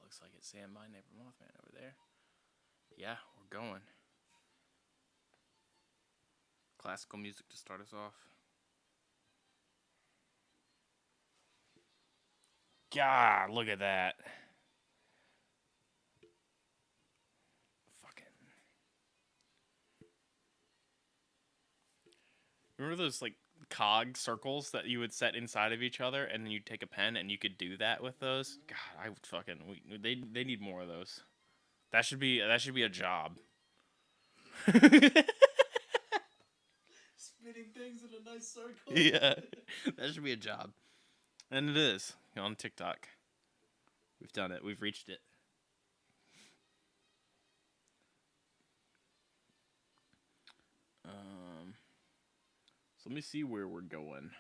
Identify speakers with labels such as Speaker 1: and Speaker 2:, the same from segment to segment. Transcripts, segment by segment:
Speaker 1: looks like it's saying my neighbor Mothman over there. Yeah, we're going. Classical music to start us off. God, look at that. Fucking. Remember those like cog circles that you would set inside of each other, and then you'd take a pen and you could do that with those? God, I would fucking. They need more of those. That should be a job.
Speaker 2: Spinning things in a nice circle.
Speaker 1: Yeah, that should be a job, and it is on TikTok. We've done it. We've reached it. So let me see where we're going.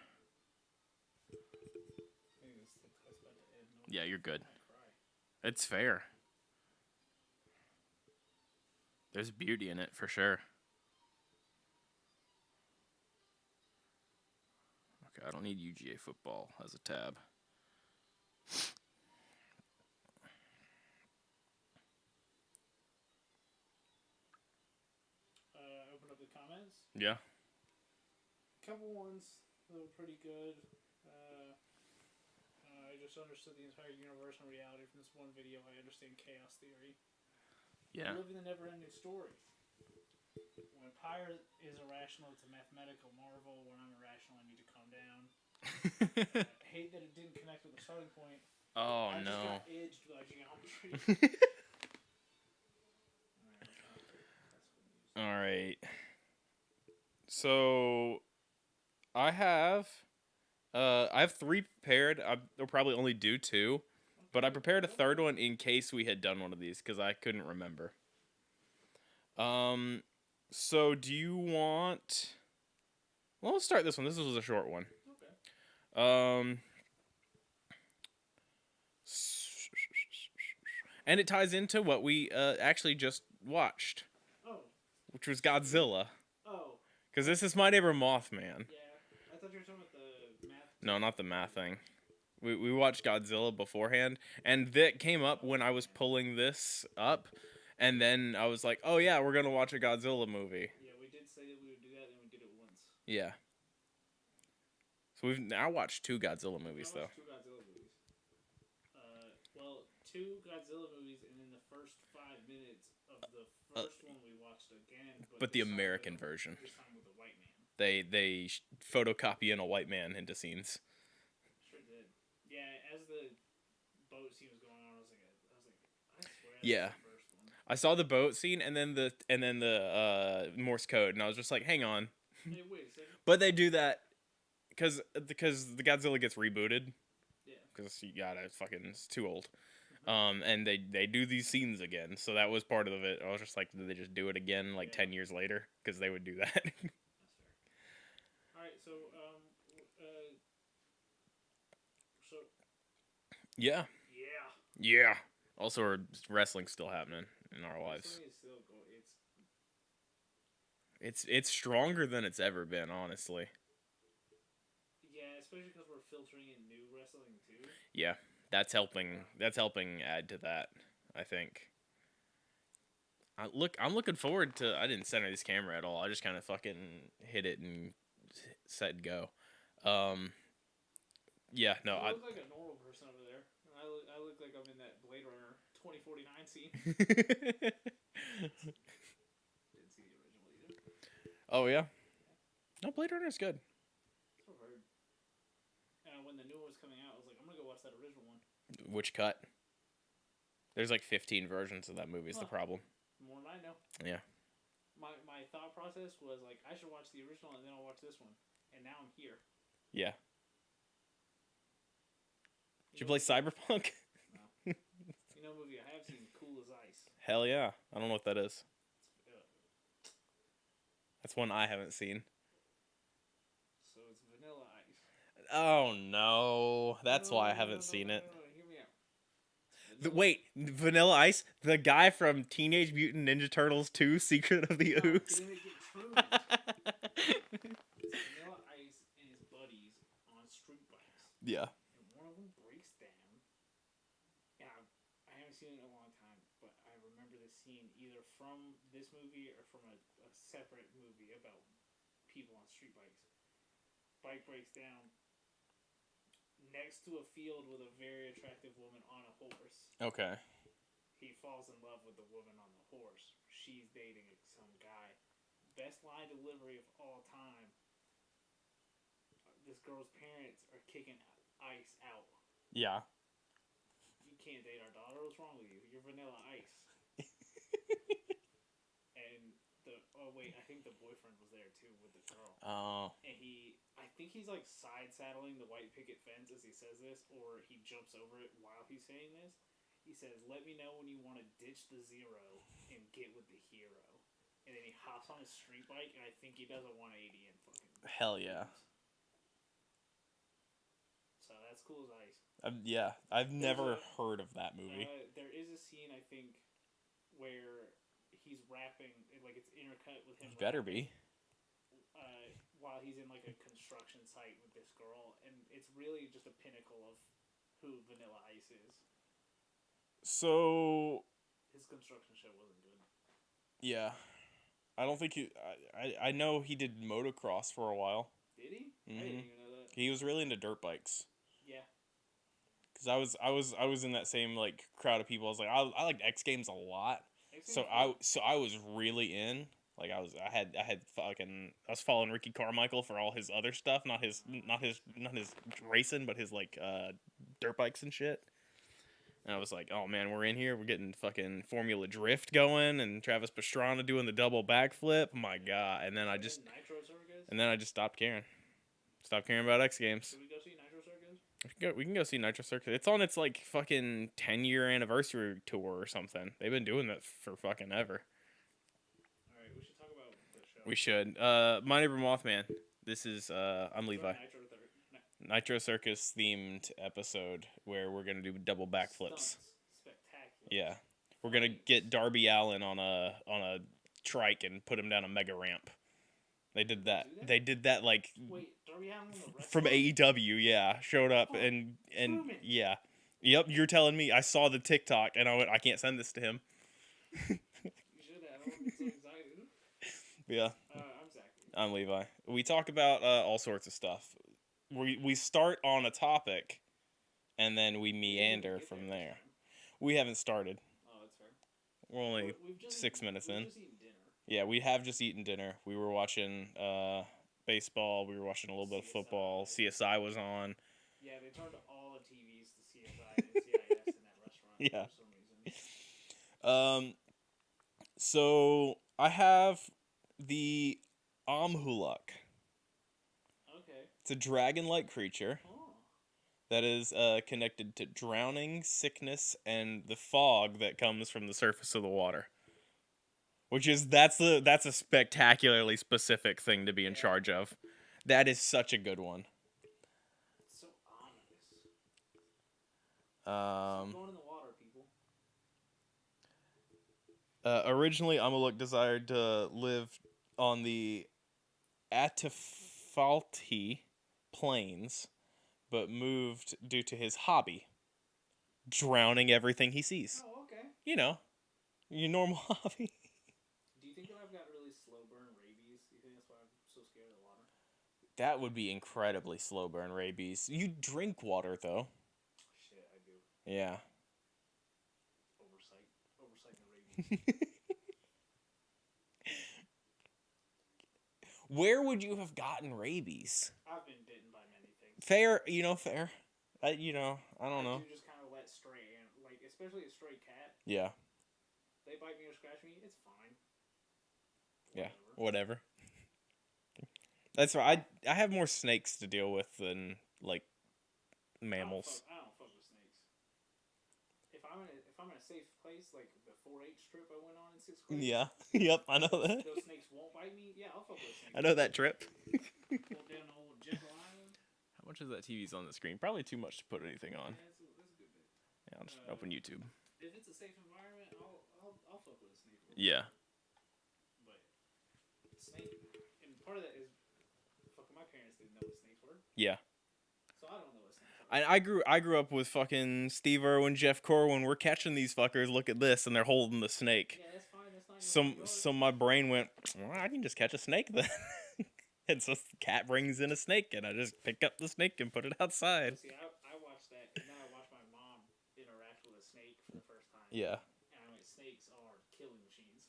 Speaker 1: Yeah, you're good. It's fair. There's beauty in it for sure. Okay, I don't need UGA football as a tab.
Speaker 2: Open up the comments.
Speaker 1: Yeah.
Speaker 2: Couple ones that were pretty good. I just understood the entire universe and reality from this one video. I understand chaos theory.
Speaker 1: Yeah.
Speaker 2: I live in the never-ending story. When Pyre is irrational, it's a mathematical marvel. When I'm irrational, I need to calm down. I hate that it didn't connect with the starting point.
Speaker 1: Oh,
Speaker 2: I
Speaker 1: no.
Speaker 2: just got edged by geometry.
Speaker 1: All right. So I have 3 prepared. I'll probably only do 2, but I prepared a third one in case we had done one of these because I couldn't remember. So do you want? Well, let's start this one. This was a short one.
Speaker 2: Okay.
Speaker 1: And it ties into what we actually just watched.
Speaker 2: Oh.
Speaker 1: Which was Godzilla.
Speaker 2: Oh.
Speaker 1: Because this is My Neighbor Mothman.
Speaker 2: Yeah. I thought you were talking about the math.
Speaker 1: No, not the math thing. We watched Godzilla beforehand, and that came up when I was pulling this up, and then I was like, oh yeah, we're going to watch a Godzilla movie.
Speaker 2: Yeah, we did say that we would do that, and we did it once.
Speaker 1: Yeah. So we've now watched 2 Godzilla movies, though.
Speaker 2: 2 Godzilla movies. Well, 2 Godzilla movies, and in the first 5 minutes of the first one we watched again.
Speaker 1: But the American version.
Speaker 2: This time with a white man.
Speaker 1: They photocopy in a white man into scenes.
Speaker 2: Sure did. Yeah, as the boat scene was going on, I swear.
Speaker 1: Yeah.
Speaker 2: That's the first one.
Speaker 1: I saw the boat scene and then the Morse code, and I was just like, hang on.
Speaker 2: Hey, wait a second.
Speaker 1: But they do that because the Godzilla gets rebooted.
Speaker 2: Yeah.
Speaker 1: Because you gotta it's too old. And they do these scenes again, so that was part of it. I was just like, did they just do it again 10 years later? Because they would do that.
Speaker 2: That's fair. All right, so
Speaker 1: Yeah. Yeah. Also, our wrestling's still happening in our lives. It's stronger than it's ever been, honestly.
Speaker 2: Yeah, especially because we're filtering in new wrestling too.
Speaker 1: Yeah, that's helping. That's helping add to that, I think. I'm looking forward to. I didn't center this camera at all. I just kind of fucking hit it and said go. Yeah, no.
Speaker 2: I look like a normal person over there. I look like I'm in that Blade Runner 2049 scene. Didn't see the original either.
Speaker 1: Oh yeah. No, Blade Runner's good.
Speaker 2: So heard. When the new one was coming out, I was like, I'm gonna go watch that original one.
Speaker 1: Which cut? There's like 15 versions of that movie. Is the problem?
Speaker 2: More than I know.
Speaker 1: Yeah.
Speaker 2: My thought process was like, I should watch the original and then I'll watch this one. And now I'm here.
Speaker 1: Yeah. Did you play Cyberpunk?
Speaker 2: No. You know, a movie I have seen, Cool as Ice.
Speaker 1: Hell yeah. I don't know what that is. That's one I haven't seen.
Speaker 2: So it's Vanilla Ice.
Speaker 1: Oh no. That's why I haven't seen it.
Speaker 2: No, hear me out.
Speaker 1: Wait, Vanilla Ice? The guy from Teenage Mutant Ninja Turtles 2, Secret of the Ooze?
Speaker 2: Didn't it get true? It's Vanilla Ice and his buddies on street bikes.
Speaker 1: Yeah.
Speaker 2: And one of them breaks down. Yeah, I haven't seen it in a long time, but I remember this scene either from this movie or from a separate movie about people on street bikes. Bike breaks down next to a field with a very attractive woman on a horse.
Speaker 1: Okay.
Speaker 2: He falls in love with the woman on the horse. She's dating some guy. Best line delivery of all time. This girl's parents are kicking Ice out.
Speaker 1: Yeah.
Speaker 2: You can't date our daughter. What's wrong with you? You're Vanilla Ice. And I think the boyfriend was there too with the girl.
Speaker 1: Oh.
Speaker 2: And I think he's like side saddling the white picket fence as he says this, or he jumps over it while he's saying this. He says, "Let me know when you want to ditch the zero and get with the hero." And then he hops on his street bike, and I think he does a 180 and fucking.
Speaker 1: Hell yeah.
Speaker 2: So that's cool as ice.
Speaker 1: Yeah, I've never heard of that movie.
Speaker 2: There is a scene I think where he's rapping, like it's intercut with him.
Speaker 1: Better be.
Speaker 2: While he's in like a construction site with this girl, and it's really just a pinnacle of who Vanilla Ice is.
Speaker 1: So.
Speaker 2: His construction show wasn't good.
Speaker 1: Yeah. I don't think he. I know he did motocross for a while.
Speaker 2: Did he?
Speaker 1: Mm-hmm.
Speaker 2: I didn't even know that.
Speaker 1: He was really into dirt bikes.
Speaker 2: Yeah.
Speaker 1: Because I was in that same like crowd of people. I was like, I liked X Games a lot. So I was really in. Like I was following Ricky Carmichael for all his other stuff, not his racing, but his like dirt bikes and shit. And I was like, oh man, we're in here. We're getting fucking Formula Drift going, and Travis Pastrana doing the double backflip. Oh my god! And then I just stopped caring. Stopped caring about X Games.
Speaker 2: Should we go see Nitro Circus?
Speaker 1: We can go see Nitro Circus. It's on its like fucking 10-year anniversary tour or something. They've been doing that for fucking ever.
Speaker 2: All right, we should talk about the show.
Speaker 1: We should. My Neighbor Mothman. This is I'm Levi. Nitro Circus themed episode where we're gonna do double backflips.
Speaker 2: Spectacular.
Speaker 1: Yeah, we're gonna get Darby Allin on a trike and put him down a mega ramp. They did that. They did that like.
Speaker 2: Wait, Darby Allin
Speaker 1: from AEW, yeah, showed up and yeah, yep. You're telling me I saw the TikTok and I went, I can't send this to him.
Speaker 2: You should have. I'm so excited.
Speaker 1: Yeah.
Speaker 2: I'm Zach.
Speaker 1: I'm Levi. We talk about all sorts of stuff. We start on a topic, and then we meander from there. We haven't started.
Speaker 2: Oh, that's fair.
Speaker 1: We're only 6 minutes in.
Speaker 2: Just eaten dinner.
Speaker 1: Yeah, we have just eaten dinner. We were watching baseball. We were watching a little bit of football. CSI was on.
Speaker 2: Yeah, they turned all the TVs to CSI and CIS in that restaurant
Speaker 1: yeah.
Speaker 2: for some reason.
Speaker 1: So I have the Amhuluk.
Speaker 2: Okay.
Speaker 1: It's a dragon-like creature
Speaker 2: Oh.
Speaker 1: that is connected to drowning, sickness, and the fog that comes from the surface of the water. That's a spectacularly specific thing to be in charge of. That is such a good one.
Speaker 2: It's so ominous. Going in the water, people.
Speaker 1: Originally, Amuluk desired to live on the Atafalti plains, but moved due to his hobby, drowning everything he sees.
Speaker 2: Oh, okay.
Speaker 1: You know, your normal hobby.
Speaker 2: Do you think that I've got really slow burn rabies? Do you think that's why I'm so scared of the water?
Speaker 1: That would be incredibly slow burn rabies. You drink water, though.
Speaker 2: Shit, I do.
Speaker 1: Yeah.
Speaker 2: Oversight the rabies.
Speaker 1: Where would you have gotten rabies?
Speaker 2: I've been bitten by many things.
Speaker 1: Fair. I don't know.
Speaker 2: I do just kind of let stray, like, especially a stray cat.
Speaker 1: Yeah.
Speaker 2: They bite me or scratch me, it's fine.
Speaker 1: Yeah, whatever. That's right. I have more snakes to deal with than like mammals.
Speaker 2: I don't fuck with snakes. If I'm in a safe place, like the 4-H trip I went on in 6th grade.
Speaker 1: Yeah. Yep, I know that.
Speaker 2: Those snakes won't bite me. Yeah, I'll fuck with snakes.
Speaker 1: I know that trip.
Speaker 2: Pull down the old Jekyll Island.
Speaker 1: How much is that TV's on the screen? Probably too much to put anything on.
Speaker 2: Yeah, that's a good bit.
Speaker 1: Yeah, I'll just open YouTube.
Speaker 2: If it's a safe environment, I'll fuck with a snake.
Speaker 1: Yeah.
Speaker 2: But snake, and part of that is fucking my parents didn't know what snakes were.
Speaker 1: Yeah.
Speaker 2: So I don't know what snakes are.
Speaker 1: I grew up with fucking Steve Irwin, Jeff Corwin. We're catching these fuckers. Look at this, and they're holding the snake.
Speaker 2: Yeah, that's fine. That's not in your front yard.
Speaker 1: So my brain went, well, I can just catch a snake then. And so the cat brings in a snake, and I just pick up the snake and put it outside.
Speaker 2: See, I watched that, and then I watched my mom interact with a snake for the first time.
Speaker 1: Yeah.
Speaker 2: And I went, snakes are killing machines.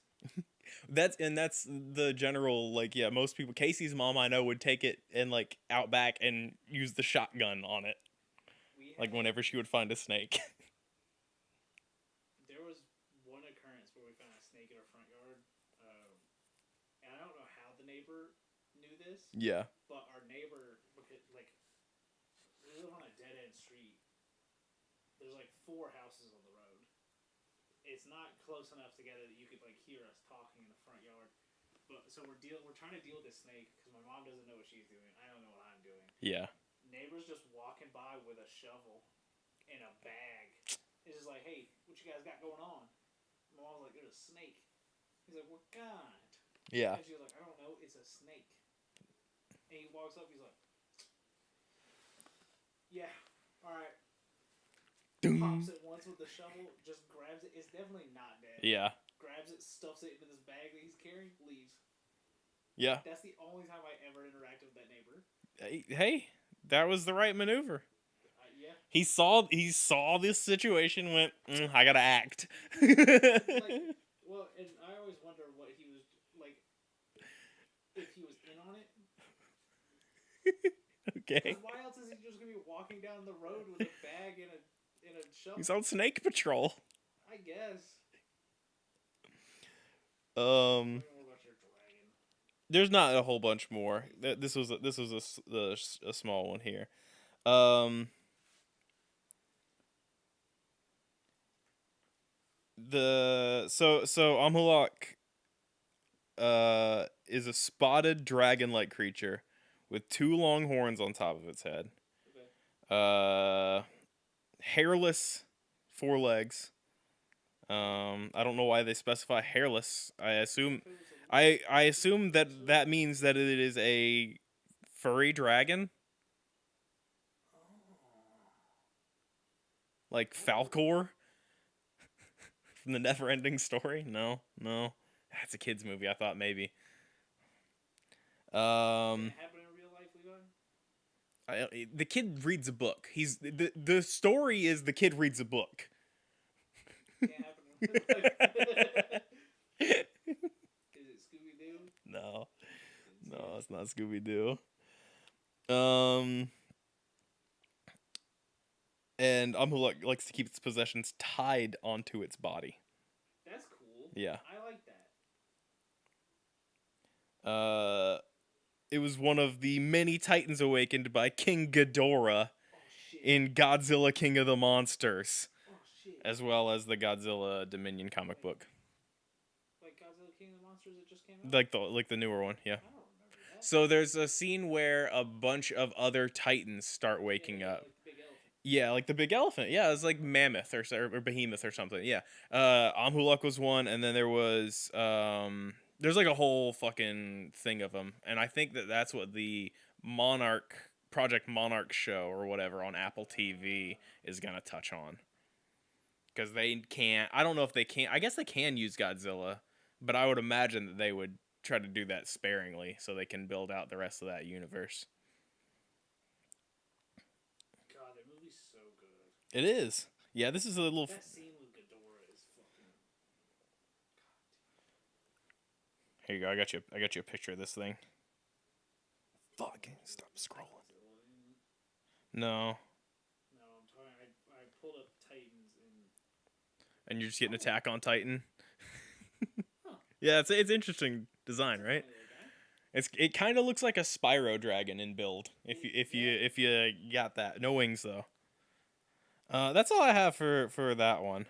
Speaker 1: That's the general, like, yeah, most people. Casey's mom, I know, would take it and like out back and use the shotgun on it, like whenever she would find a snake.
Speaker 2: There was one occurrence where we found a snake in our front yard, and I don't know how the neighbor knew this.
Speaker 1: Yeah.
Speaker 2: But our neighbor, because like we live on a dead end street. There's like 4 houses on the road. It's not close enough together that you could like hear us talking in the front yard. But so we're trying to deal with this snake because my mom doesn't know what she's doing. I don't know what I'm doing.
Speaker 1: Yeah.
Speaker 2: Neighbor's just walking by with a shovel in a bag. It's just like, hey, what you guys got going on? My mom's like, there's a snake. He's like, what kind?
Speaker 1: Yeah.
Speaker 2: And she's like, I don't know, it's a snake. And he walks up, he's like, yeah, all right. Pops it once with the shovel, just grabs it. It's definitely not dead.
Speaker 1: Yeah.
Speaker 2: Grabs it, stuffs it into this bag that he's carrying, leaves.
Speaker 1: Yeah.
Speaker 2: That's the only time I ever interacted with that neighbor.
Speaker 1: Hey, that was the right maneuver.
Speaker 2: Yeah.
Speaker 1: He saw this situation, went, I gotta act.
Speaker 2: Well, and I always wonder what he was like, if he was in on it.
Speaker 1: Okay.
Speaker 2: Why else is he just gonna be walking down the road with a bag and a shovel?
Speaker 1: He's on snake patrol.
Speaker 2: I guess.
Speaker 1: There's not a whole bunch more. This was a small one here. So Amhulak is a spotted dragon-like creature with 2 long horns on top of its head. Okay. Hairless 4 legs. I don't know why they specify hairless. I assume that means that it is a furry dragon. Like Falcor from the Never-Ending Story. No. That's a kids movie. I thought maybe.
Speaker 2: Did it happen in real life, Levi?
Speaker 1: The kid reads a book. The story is the kid reads a book.
Speaker 2: Can't happen in real life. Is it Scooby-Doo?
Speaker 1: No, it's not Scooby-Doo. And Amhulak likes to keep its possessions tied onto its body.
Speaker 2: That's cool.
Speaker 1: Yeah.
Speaker 2: I like that.
Speaker 1: It was one of the many titans awakened by King Ghidorah in Godzilla King of the Monsters, as well as the Godzilla Dominion comic book.
Speaker 2: Like Godzilla King of the Monsters that just came out?
Speaker 1: Like the newer one, yeah.
Speaker 2: I don't remember that.
Speaker 1: So there's a scene where a bunch of other titans start waking up.
Speaker 2: Like the big elephant.
Speaker 1: Yeah, like the big elephant. Yeah, it was like Mammoth or Behemoth or something. Yeah. Amhulak was one, and then there was there's like a whole fucking thing of them, and I think that's what the Project Monarch show or whatever on Apple TV is gonna touch on. Because they can't. I don't know if they can. I guess they can use Godzilla, but I would imagine that they would try to do that sparingly so they can build out the rest of that universe.
Speaker 2: God, that movie's so good.
Speaker 1: It is. Yeah, this is a little.
Speaker 2: That scene with Ghidorah is fucking.
Speaker 1: Here you go. I got you a picture of this thing. Fucking stop scrolling. No.
Speaker 2: No, I'm talking. I pulled up Titans
Speaker 1: And you're just getting Attack on Titan.
Speaker 2: Huh.
Speaker 1: Yeah, it's interesting design, right? It kind of looks like a Spyro dragon in build. If you got that, no wings though. That's all I have for that one.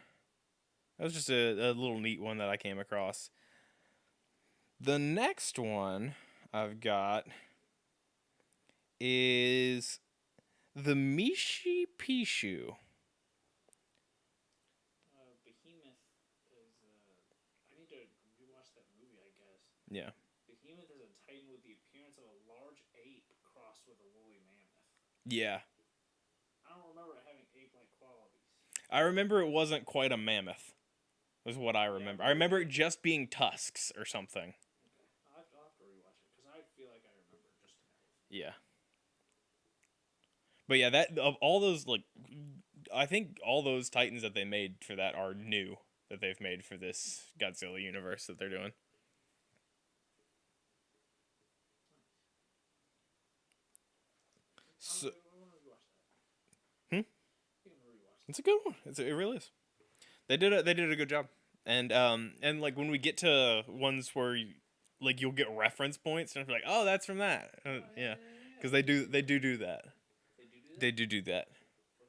Speaker 1: That was just a little neat one that I came across. The next one I've got is the Mishi Pishu.
Speaker 2: Behemoth is. I need to rewatch that movie, I guess.
Speaker 1: Yeah.
Speaker 2: Behemoth is a titan with the appearance of a large ape crossed with a woolly mammoth.
Speaker 1: Yeah.
Speaker 2: I don't
Speaker 1: I remember it wasn't quite a mammoth. Was what I remember. I remember it just being tusks or something.
Speaker 2: Okay. I'll have to rewatch it because I feel like I remember just enough.
Speaker 1: Yeah. But yeah, that of all those I think all those Titans that they made for that are new that they've made for this Godzilla universe that they're doing. So,
Speaker 2: I want to rewatch that.
Speaker 1: hmm?
Speaker 2: I think I'm gonna rewatch that.
Speaker 1: It's a good one. It really is. They did a good job. And like when we get to ones where you'll get reference points and be like, "Oh, that's from that." Yeah. Cuz they do that.
Speaker 2: They do that.
Speaker 1: They do that.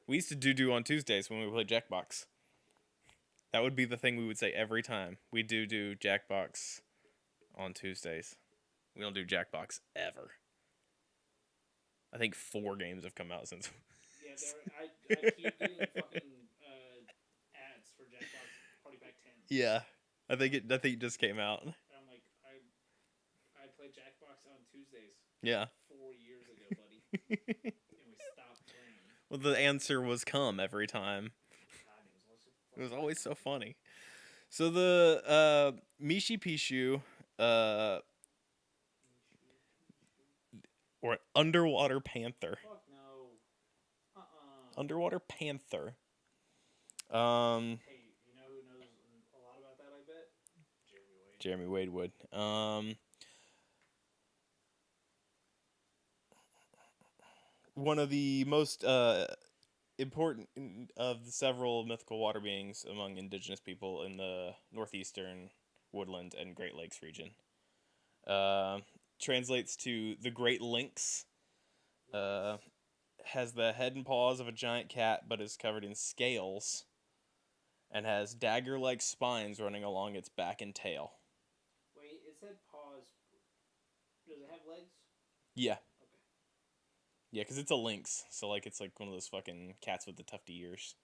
Speaker 1: We used to do on Tuesdays when we played Jackbox. That would be the thing we would say every time. We do Jackbox on Tuesdays. We don't do Jackbox ever. I think 4 games have come out since.
Speaker 2: Yeah, I keep getting fucking ads for Jackbox Party Pack 10.
Speaker 1: Yeah, I think it just came out.
Speaker 2: And I'm like, I played Jackbox on Tuesdays.
Speaker 1: Yeah.
Speaker 2: 4 years ago, buddy. And we stopped playing.
Speaker 1: Well, the answer was come every time.
Speaker 2: God,
Speaker 1: It was always so funny. So the Mishi Pishu or underwater panther.
Speaker 2: Fuck no.
Speaker 1: Underwater panther.
Speaker 2: Hey, you know who knows a lot about that, I bet?
Speaker 1: Jeremy Wade would. One of the most important of the several mythical water beings among indigenous people in the northeastern woodland and Great Lakes region. Translates to the Great Lynx. Has the head and paws of a giant cat, but is covered in scales, and has dagger-like spines running along its back and tail.
Speaker 2: Wait, it said paws. Does it have legs?
Speaker 1: Yeah.
Speaker 2: Okay.
Speaker 1: Yeah, because it's a lynx, so like it's like one of those fucking cats with the tufty ears.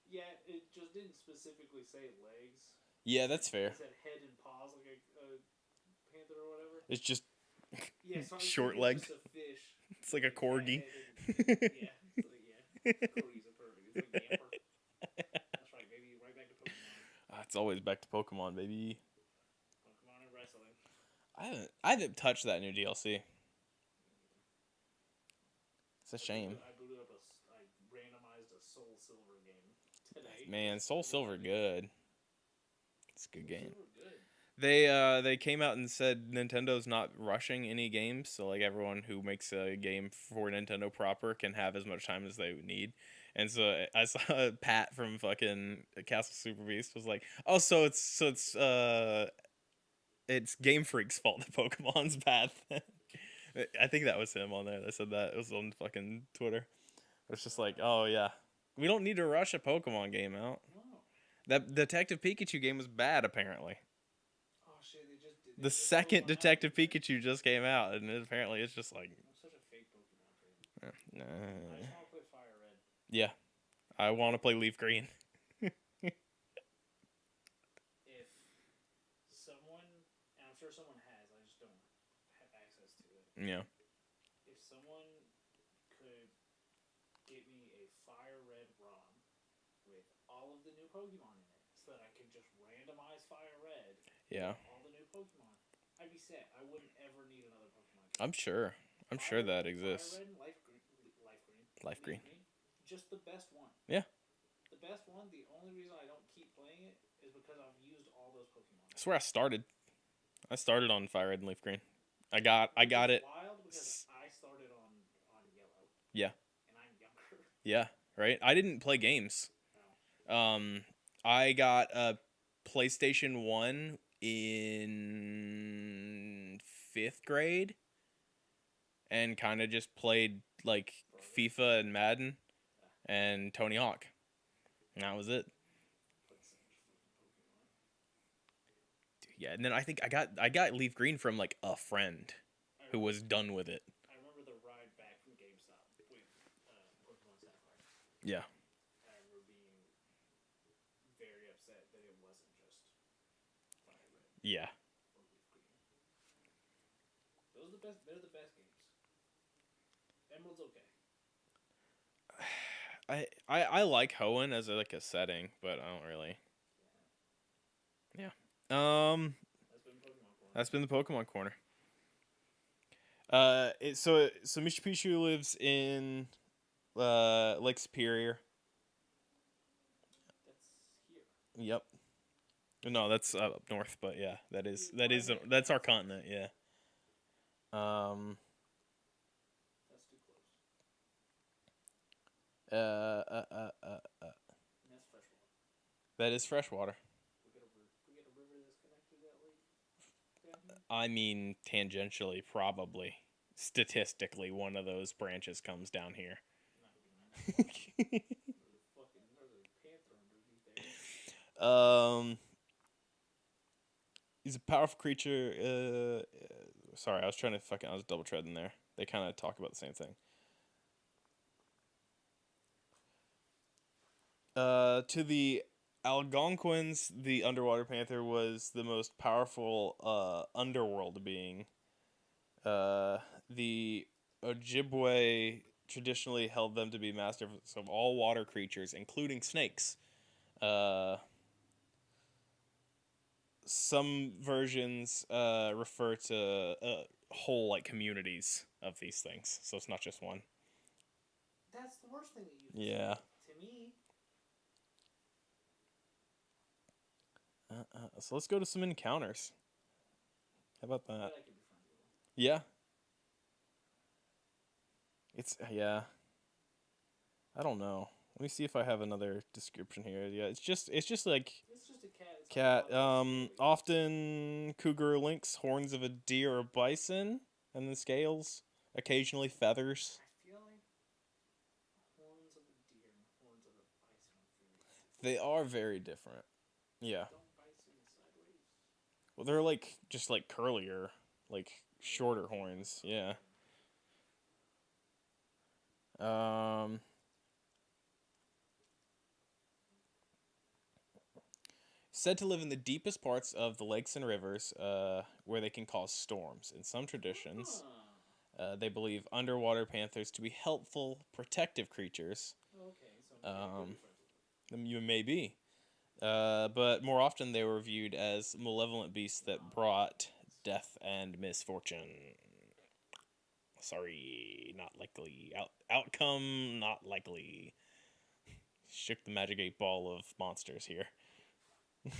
Speaker 2: Yeah, it just didn't specifically say legs.
Speaker 1: Yeah, that's fair.
Speaker 2: It said head and paws like a panther or whatever.
Speaker 1: It's just
Speaker 2: Yeah, so
Speaker 1: short-legged.
Speaker 2: It's just a fish.
Speaker 1: It's like a corgi.
Speaker 2: Yeah. Corgis are perfect. It's like Yamper. That's right, baby. Right back to Pokemon.
Speaker 1: It's always back to Pokemon, baby.
Speaker 2: Pokemon and wrestling.
Speaker 1: I haven't touched that new DLC. It's a shame.
Speaker 2: I randomized a Soul Silver game today.
Speaker 1: Man, Soul Silver good. It's a good game.
Speaker 2: Silver good.
Speaker 1: They came out and said Nintendo's not rushing any games, so like everyone who makes a game for Nintendo proper can have as much time as they need. And so I saw Pat from fucking Castle Super Beast was like, "Oh, so it's Game Freak's fault that Pokemon's bad." I think that was him on there that said that. It was on fucking Twitter. It's just like, "Oh yeah, we don't need to rush a Pokemon game out."
Speaker 2: No.
Speaker 1: That Detective Pikachu game was bad apparently.
Speaker 2: Oh shit! They
Speaker 1: The second Detective Pikachu just came out, and apparently it's just like.
Speaker 2: I'm such a fake Pokemon fan.
Speaker 1: Nah.
Speaker 2: I just want to play Fire Red.
Speaker 1: Yeah, I want to play Leaf Green.
Speaker 2: If someone, and I'm sure someone has, I just don't have access to it.
Speaker 1: Yeah.
Speaker 2: If someone could get me a Fire Red ROM with all of the new Pokemon in it, so that I could just randomize Fire Red.
Speaker 1: Yeah.
Speaker 2: All the new Pokemon. I'd be set. I wouldn't ever need another Pokemon game.
Speaker 1: I'm sure. I'm sure that exists.
Speaker 2: Fire Red and
Speaker 1: Life Green.
Speaker 2: Just the best one.
Speaker 1: Yeah.
Speaker 2: The best one. The only reason I don't keep playing it is because I've used all those Pokemon.
Speaker 1: That's where I started. I started on Fire Red and Leaf Green. I got it.
Speaker 2: Wild because I started on Yellow.
Speaker 1: Yeah.
Speaker 2: And I'm younger.
Speaker 1: Yeah. Right. I didn't play games.
Speaker 2: No.
Speaker 1: I got a PlayStation 1 in 5th grade, and kind of just played like FIFA and Madden and Tony Hawk. And that was it. Yeah, and then I think I got Leaf Green from like a friend who was done with it.
Speaker 2: I remember the ride back from GameStop with Pokemon Sapphire.
Speaker 1: Yeah.
Speaker 2: I remember being very upset that it wasn't just Fire Red.
Speaker 1: Yeah.
Speaker 2: Or Leaf Green. Those are the best. They're the best games. Emerald's okay.
Speaker 1: I like Hoenn as like a setting, but I don't really. Yeah. That's been the Pokemon Corner. So Mishu Pishu lives in Lake Superior.
Speaker 2: That's here.
Speaker 1: Yep. No, that's up north, but yeah, that's our continent. Yeah.
Speaker 2: That's too close.
Speaker 1: Uh, uh, uh, uh, uh.
Speaker 2: And that's freshwater.
Speaker 1: That is freshwater.
Speaker 2: We get a river that's connected to that lake down here.
Speaker 1: I mean, tangentially, probably. Statistically, one of those branches comes down here.
Speaker 2: There's a panther underneath there.
Speaker 1: He's a powerful creature. Sorry, I was double treading there. They kind of talk about the same thing. To the Algonquins, the underwater panther was the most powerful underworld being. The Ojibwe traditionally held them to be masters of all water creatures, including snakes. Some versions refer to whole like communities of these things, so it's not just one.
Speaker 2: That's the worst thing that you can
Speaker 1: Yeah.
Speaker 2: say to me.
Speaker 1: So let's go to some encounters. How about that?
Speaker 2: I could be friends with them.
Speaker 1: Yeah. Yeah. I don't know. Let me see if I have another description here. Yeah, it's just like
Speaker 2: It's just a cat.
Speaker 1: cat. Often cougar lynx, horns of a deer or bison, and then scales. Occasionally feathers.
Speaker 2: I feel like horns of a deer and horns of a bison are very different.
Speaker 1: They are very different. Yeah.
Speaker 2: Don't bison sideways?
Speaker 1: Well, they're like just like curlier, like shorter horns. Yeah. Said to live in the deepest parts of the lakes and rivers, where they can cause storms. In some traditions, they believe underwater panthers to be helpful, protective creatures.
Speaker 2: Okay, so maybe I could be friends with them.
Speaker 1: You may be. But more often they were viewed as malevolent beasts that brought death and misfortune. Sorry, not likely. Outcome, not likely. Shook the magic 8-ball of monsters here.
Speaker 2: It's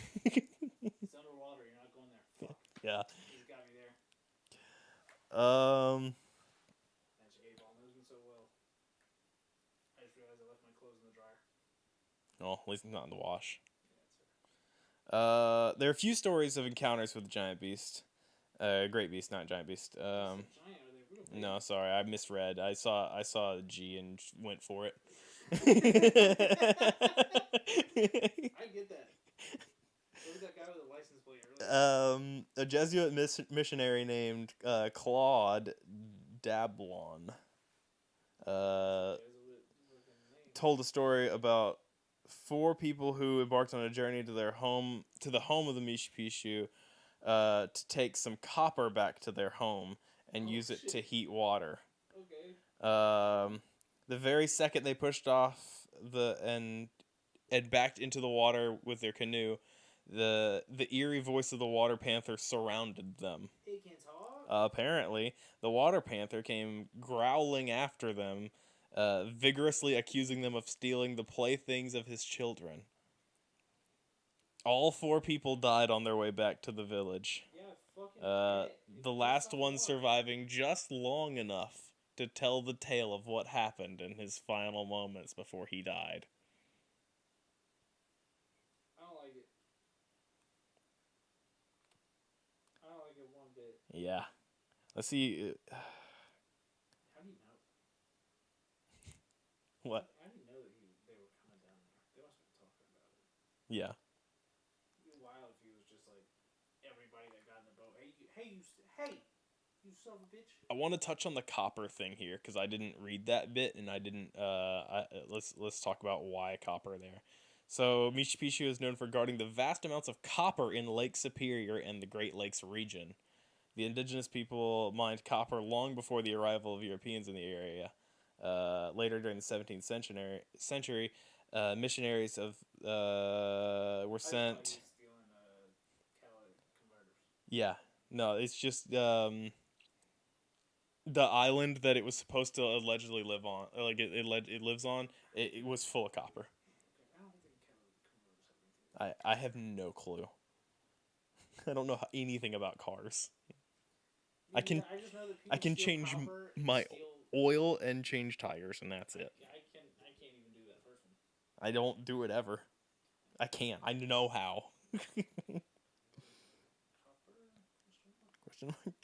Speaker 2: underwater, you're not going there. Fuck.
Speaker 1: Yeah.
Speaker 2: He's got me there. Magic 8-ball knows me so well. I just realized I left my clothes in the dryer.
Speaker 1: Oh, at least not in the wash.
Speaker 2: Yeah, that's fair.
Speaker 1: There are a few stories of encounters with the giant beast. Great beast, not giant beast.
Speaker 2: Giant, are they real big?
Speaker 1: No, sorry, I misread. I saw a G and went for it.
Speaker 2: I get that. Look at that guy with a license plate earlier.
Speaker 1: A Jesuit missionary named Claude Dablon told a story about 4 people who embarked on a journey to the home of the Mishu Pishu to take some copper back to their home and use it to heat water.
Speaker 2: Okay.
Speaker 1: The very second they pushed off and backed into the water with their canoe, the eerie voice of the water panther surrounded them.
Speaker 2: It can talk?
Speaker 1: Apparently, the water panther came growling after them, vigorously accusing them of stealing the playthings of his children. All 4 people died on their way back to the village.
Speaker 2: Yeah, fucking
Speaker 1: the last one surviving just long enough to tell the tale of what happened in his final moments before he died.
Speaker 2: I don't like it. I don't like it one bit.
Speaker 1: Yeah. Let's see.
Speaker 2: How do you know?
Speaker 1: What?
Speaker 2: I didn't know that they were coming down there. They must have been talking about it.
Speaker 1: Yeah.
Speaker 2: It'd be wild if he was just like everybody that got in the boat. Hey, you son of a bitch.
Speaker 1: I want to touch on the copper thing here because I didn't read that bit and I didn't. Let's talk about why copper there. So Mishu Pishu is known for guarding the vast amounts of copper in Lake Superior and the Great Lakes region. The indigenous people mined copper long before the arrival of Europeans in the area. Later during the 17th century, missionaries were
Speaker 2: I just thought
Speaker 1: sent.
Speaker 2: he was stealing catalytic converters.
Speaker 1: Yeah, no, it's just the island that it was supposed to allegedly live on, like it lives on. It was full of copper.
Speaker 2: Okay, I don't think catalytic converters have anything.
Speaker 1: I have no clue. I don't know anything about cars. I can
Speaker 2: just know that
Speaker 1: I
Speaker 2: people
Speaker 1: can
Speaker 2: steal
Speaker 1: change
Speaker 2: copper and
Speaker 1: my
Speaker 2: steal.
Speaker 1: oil and change tires, and that's it.
Speaker 2: I can't even do that first one.
Speaker 1: I don't do it ever. I can't. I know how.
Speaker 2: Copper?
Speaker 1: Question mark.
Speaker 2: Look,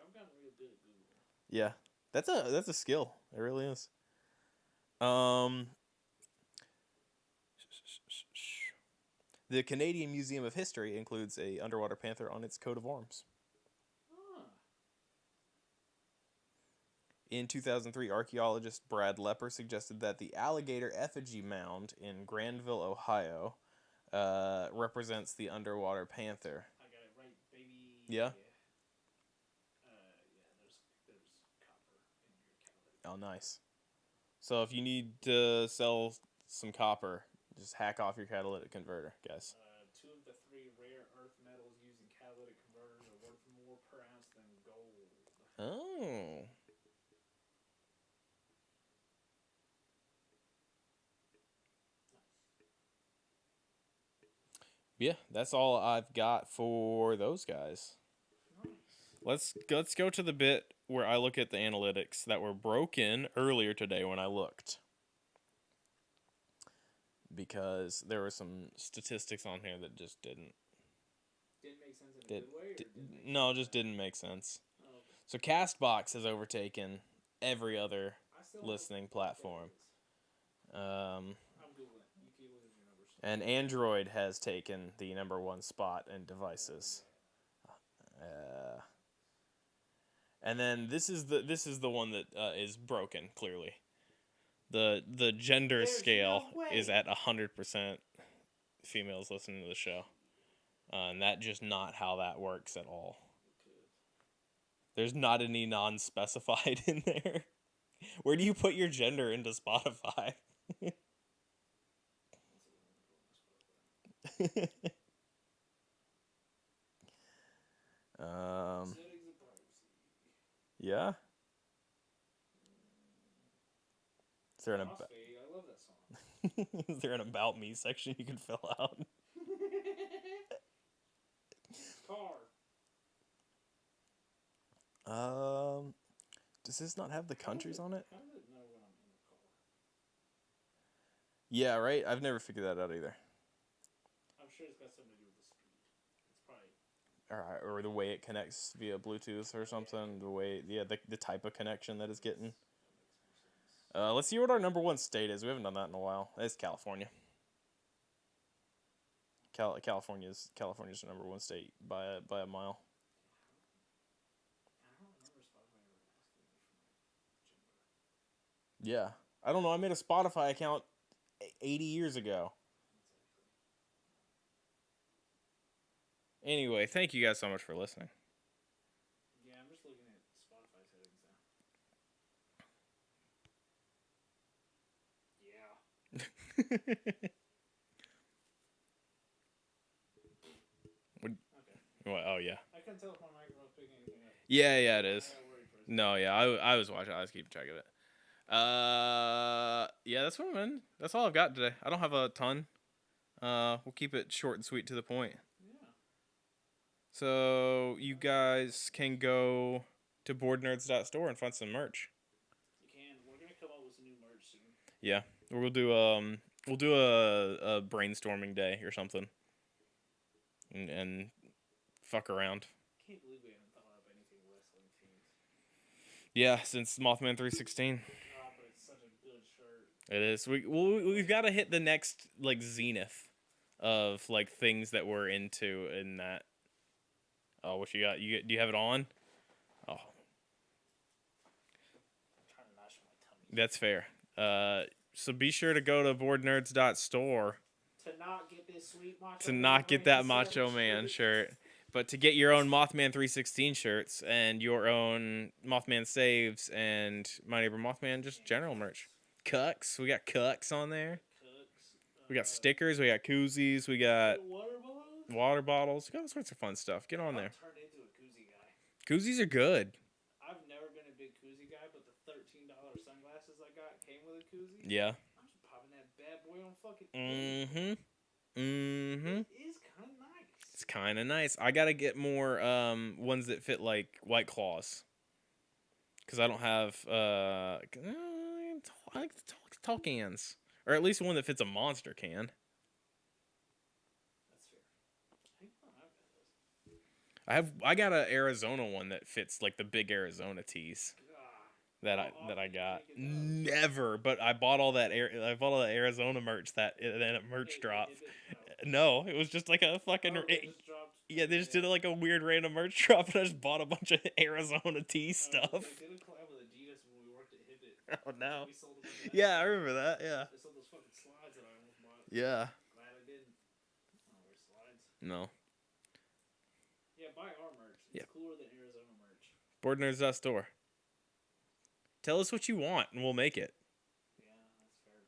Speaker 2: I've gotten real good at Google.
Speaker 1: Yeah, that's a skill. It really is. The Canadian Museum of History includes a underwater panther on its coat of arms.
Speaker 2: Huh.
Speaker 1: In 2003, archaeologist Brad Lepper suggested that the alligator effigy mound in Granville, Ohio, represents the underwater panther.
Speaker 2: I got it right, baby.
Speaker 1: Yeah?
Speaker 2: There's copper in your catalytic.
Speaker 1: Oh, nice. So if you need to sell some copper, just hack off your catalytic converter, guys.
Speaker 2: 2 of the 3 rare earth metals used in catalytic converters are worth more per ounce than gold.
Speaker 1: Oh. Yeah, that's all I've got for those guys.
Speaker 2: Nice.
Speaker 1: Let's go to the bit where I look at the analytics that were broken earlier today when I looked. Because there were some statistics on here that just didn't
Speaker 2: make sense in a good way?
Speaker 1: just didn't make sense.
Speaker 2: Oh, okay.
Speaker 1: So Castbox has overtaken every other listening platform.
Speaker 2: I'm Googling. You keep looking at your numbers.
Speaker 1: And Android has taken the #1 spot in devices. And then this is the one that is broken clearly. The gender scale is at 100% females listening to the show, and that's just not how that works at all. There's not any non-specified in there. Where do you put your gender into Spotify? Yeah. Is there an
Speaker 2: I love that song.
Speaker 1: Is there an about me section you can fill out?
Speaker 2: Car.
Speaker 1: Does this not have the countries on it?
Speaker 2: How does it know when I'm in the car?
Speaker 1: Yeah, right. I've never figured that out either.
Speaker 2: I'm sure it's got something to do with the speed. It's probably.
Speaker 1: Or the way it connects via Bluetooth or something. The way, the type of connection that it's getting. Let's see what our #1 state is. We haven't done that in a while. It's California. California's #1 state by a mile.
Speaker 2: I don't remember Spotify ever asking me for my gender.
Speaker 1: Yeah, I don't know. I made a Spotify account 80 years ago. Anyway, thank you guys so much for listening.
Speaker 2: Yeah, I'm just looking at Spotify settings now.
Speaker 1: Okay.
Speaker 2: What?
Speaker 1: Oh yeah.
Speaker 2: I couldn't tell if my microphone was picking anything up.
Speaker 1: Yeah, it is.
Speaker 2: I got worried for a second.
Speaker 1: No, yeah, I was watching. I was keeping track of it. Yeah, that's what I'm in. That's all I've got today. I don't have a ton. We'll keep it short and sweet to the point.
Speaker 2: Yeah.
Speaker 1: So you guys can go to boardnerds.store and find some merch.
Speaker 2: You can. We're gonna come up with some new merch soon.
Speaker 1: Yeah, we'll do a brainstorming day or something, and fuck around.
Speaker 2: I can't believe we haven't thought up anything wrestling themed.
Speaker 1: Yeah, since Mothman 316.
Speaker 2: But it's such a good shirt.
Speaker 1: It is. We've got to hit the next like zenith of like things that we're into in that. Oh, what you got? Do you have it on? Oh,
Speaker 2: I'm trying to mash my tummy.
Speaker 1: that's fair. So be sure to go to boardnerds.store
Speaker 2: to not get this sweet macho.
Speaker 1: to not get that Macho Man shirt. But to get your own Mothman 316 shirts and your own Mothman saves and My Neighbor Mothman, just general merch. Cucks. We got cucks on there.
Speaker 2: Cooks.
Speaker 1: We got stickers. We got koozies. We got
Speaker 2: Water bottles.
Speaker 1: water bottles. We got all sorts of fun stuff. Get on there.
Speaker 2: I've turned into a koozie guy.
Speaker 1: Koozies are good.
Speaker 2: I've never been a big koozie guy, but the $13 sunglasses I got came with a koozie.
Speaker 1: Yeah.
Speaker 2: I'm just popping that bad boy on fucking.
Speaker 1: Mm-hmm.
Speaker 2: It is kind of nice.
Speaker 1: It's kind of nice. I gotta get more ones that fit like White Claws. Because I don't have I like the tall cans, or at least one that fits a monster can.
Speaker 2: That's fair. I've got those.
Speaker 1: I got a Arizona one that fits like the big Arizona tees that I got. Never, but I bought all that Arizona merch that at merch drop. No, it was just like a fucking yeah. They just did like a weird random merch drop, and I just bought a bunch of Arizona tee stuff.
Speaker 2: They did a collab with Adidas when we worked at Hibbit.
Speaker 1: Oh no.
Speaker 2: We sold a bunch of that.
Speaker 1: Yeah, I remember that. Yeah.
Speaker 2: They sold those fucking slides that I almost bought.
Speaker 1: Yeah.
Speaker 2: Glad I didn't. I don't wear slides.
Speaker 1: No.
Speaker 2: Yeah, buy our merch. It's cooler than Arizona merch.
Speaker 1: BoardNerds.store. Tell us what you want, and we'll make it.
Speaker 2: Yeah, that's fair.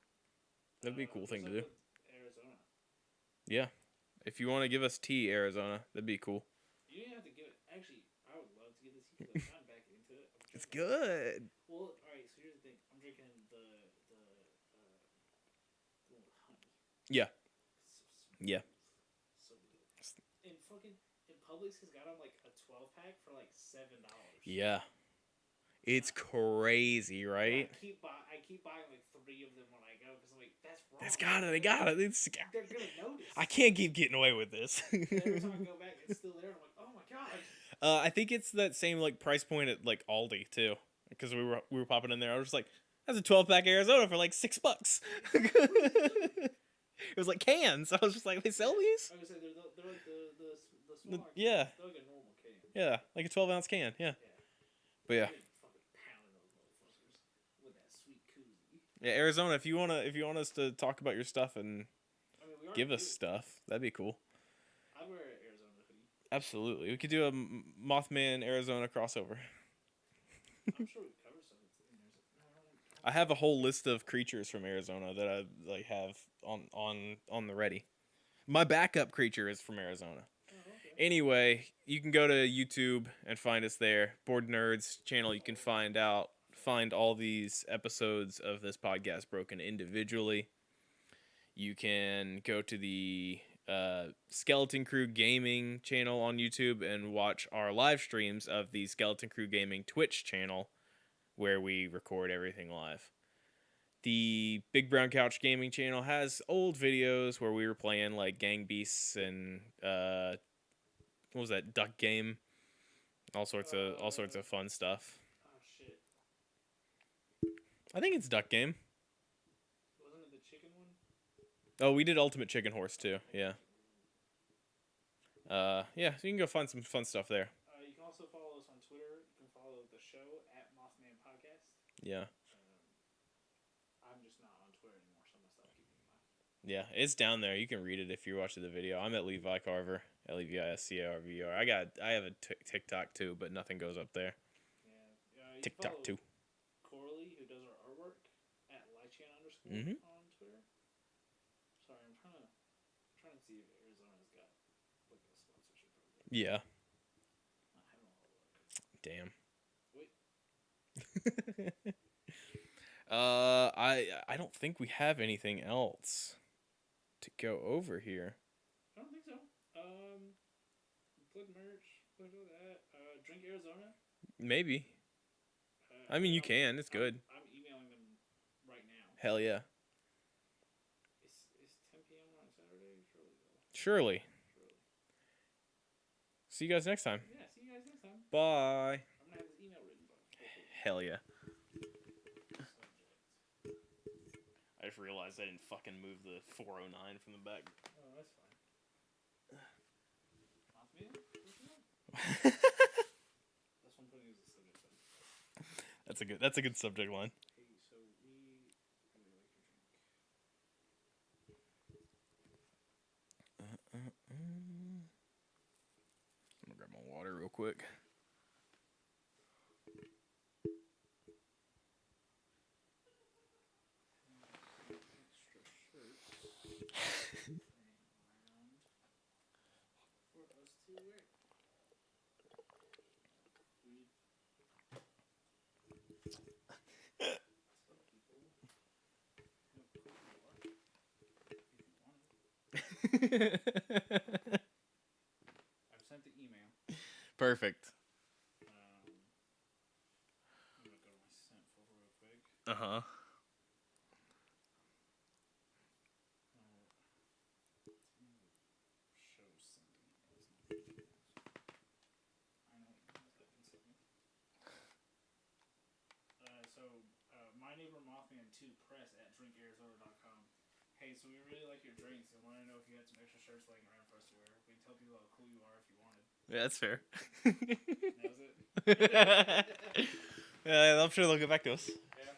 Speaker 1: That'd be a cool thing to do.
Speaker 2: Arizona.
Speaker 1: Yeah. If you want to give us tea, Arizona, that'd be cool.
Speaker 2: You didn't have to give it. Actually, I would love to get this tea because I've gotten back into it.
Speaker 1: It's good.
Speaker 2: Well, alright, so here's the thing. I'm drinking the one with honey.
Speaker 1: Yeah.
Speaker 2: It's so smooth.
Speaker 1: Yeah.
Speaker 2: So good. And fucking, Publix has got them like a 12-pack for like $7.
Speaker 1: Yeah. It's crazy, right?
Speaker 2: I keep buying like 3 of them when I go because I'm like, that's wrong.
Speaker 1: They got it.
Speaker 2: They're gonna notice.
Speaker 1: I can't keep getting away with this.
Speaker 2: Every time I go back, it's still there. I'm like, oh my god.
Speaker 1: I think it's that same like price point at like Aldi too, because we were popping in there. I was just like, that's a 12-pack Arizona for like $6. It was like cans. I was just like, they sell these?
Speaker 2: I was gonna say they're like the smaller.
Speaker 1: Yeah.
Speaker 2: They're like a normal can.
Speaker 1: Yeah, like a 12-ounce can. Yeah. But yeah. Yeah, Arizona. If you want us to talk about your stuff and give us stuff, that'd be cool.
Speaker 2: I'd wear an Arizona hoodie.
Speaker 1: Absolutely, we could do a Mothman Arizona crossover.
Speaker 2: I'm sure we've covered some.
Speaker 1: I have a whole list of creatures from Arizona that I like have on the ready. My backup creature is from Arizona.
Speaker 2: Oh, okay.
Speaker 1: Anyway, you can go to YouTube and find us there. Board Nerds channel. You can find all these episodes of this podcast broken individually. You can go to the Skeleton Crew Gaming channel on YouTube and watch our live streams of the Skeleton Crew Gaming Twitch channel, where we record everything live. The Big Brown Couch Gaming channel has old videos where we were playing like Gang Beasts and what was that, Duck Game, all sorts of fun stuff. I think it's Duck Game.
Speaker 2: Wasn't it the chicken one?
Speaker 1: Oh, we did Ultimate Chicken Horse too. Yeah. Yeah. So you can go find some fun stuff there.
Speaker 2: You can also follow us on Twitter. You can follow the show at Mothman Podcast.
Speaker 1: Yeah.
Speaker 2: I'm just not on Twitter anymore, so I'm gonna stop keeping in mind.
Speaker 1: Yeah, it's down there. You can read it if you're watching the video. I'm at Levi Carver, LeviScarver. I have a TikTok too, but nothing goes up there.
Speaker 2: Yeah.
Speaker 1: TikTok too.
Speaker 2: Corley, who does our artwork, at Lychan _ on Twitter. Sorry, I'm trying to see if Arizona's got like a sponsorship program.
Speaker 1: Yeah.
Speaker 2: Not having a lot of luck.
Speaker 1: Damn.
Speaker 2: Wait.
Speaker 1: I don't think we have anything else to go over here.
Speaker 2: I don't think so. Plug merch, plug all that. Drink Arizona.
Speaker 1: Maybe. I mean, you can. It's good.
Speaker 2: I'm emailing them right now.
Speaker 1: Hell yeah.
Speaker 2: It's 10 p.m. on Saturday?
Speaker 1: Surely. See you guys next time.
Speaker 2: Yeah, see you guys next time.
Speaker 1: Bye.
Speaker 2: I'm going to have this email written down.
Speaker 1: Hell yeah. I just realized I didn't fucking move the 409 from the back.
Speaker 2: Oh, that's fine. Mothman? That's one putting as a subject line.
Speaker 1: That's a good subject line.
Speaker 2: Hey, so we really like your drink.
Speaker 1: quick.
Speaker 2: Extra shirts for us to wear. Some people have cool art if you want it. I've sent the email.
Speaker 1: Perfect.
Speaker 2: I'm gonna go to my sent folder real quick.
Speaker 1: Uh-huh.
Speaker 2: Show sent emails, not emails. I know emails I've been sending. My Neighbor Mothman 2 press at drinkarizona.com. Hey, so we really like your drinks and want to know if you had some extra shirts laying around for us to wear. We can tell people how cool you are if you wanted.
Speaker 1: Yeah, that's fair.
Speaker 2: That was it?
Speaker 1: Yeah, I'm sure they'll get back to us.
Speaker 2: Yeah.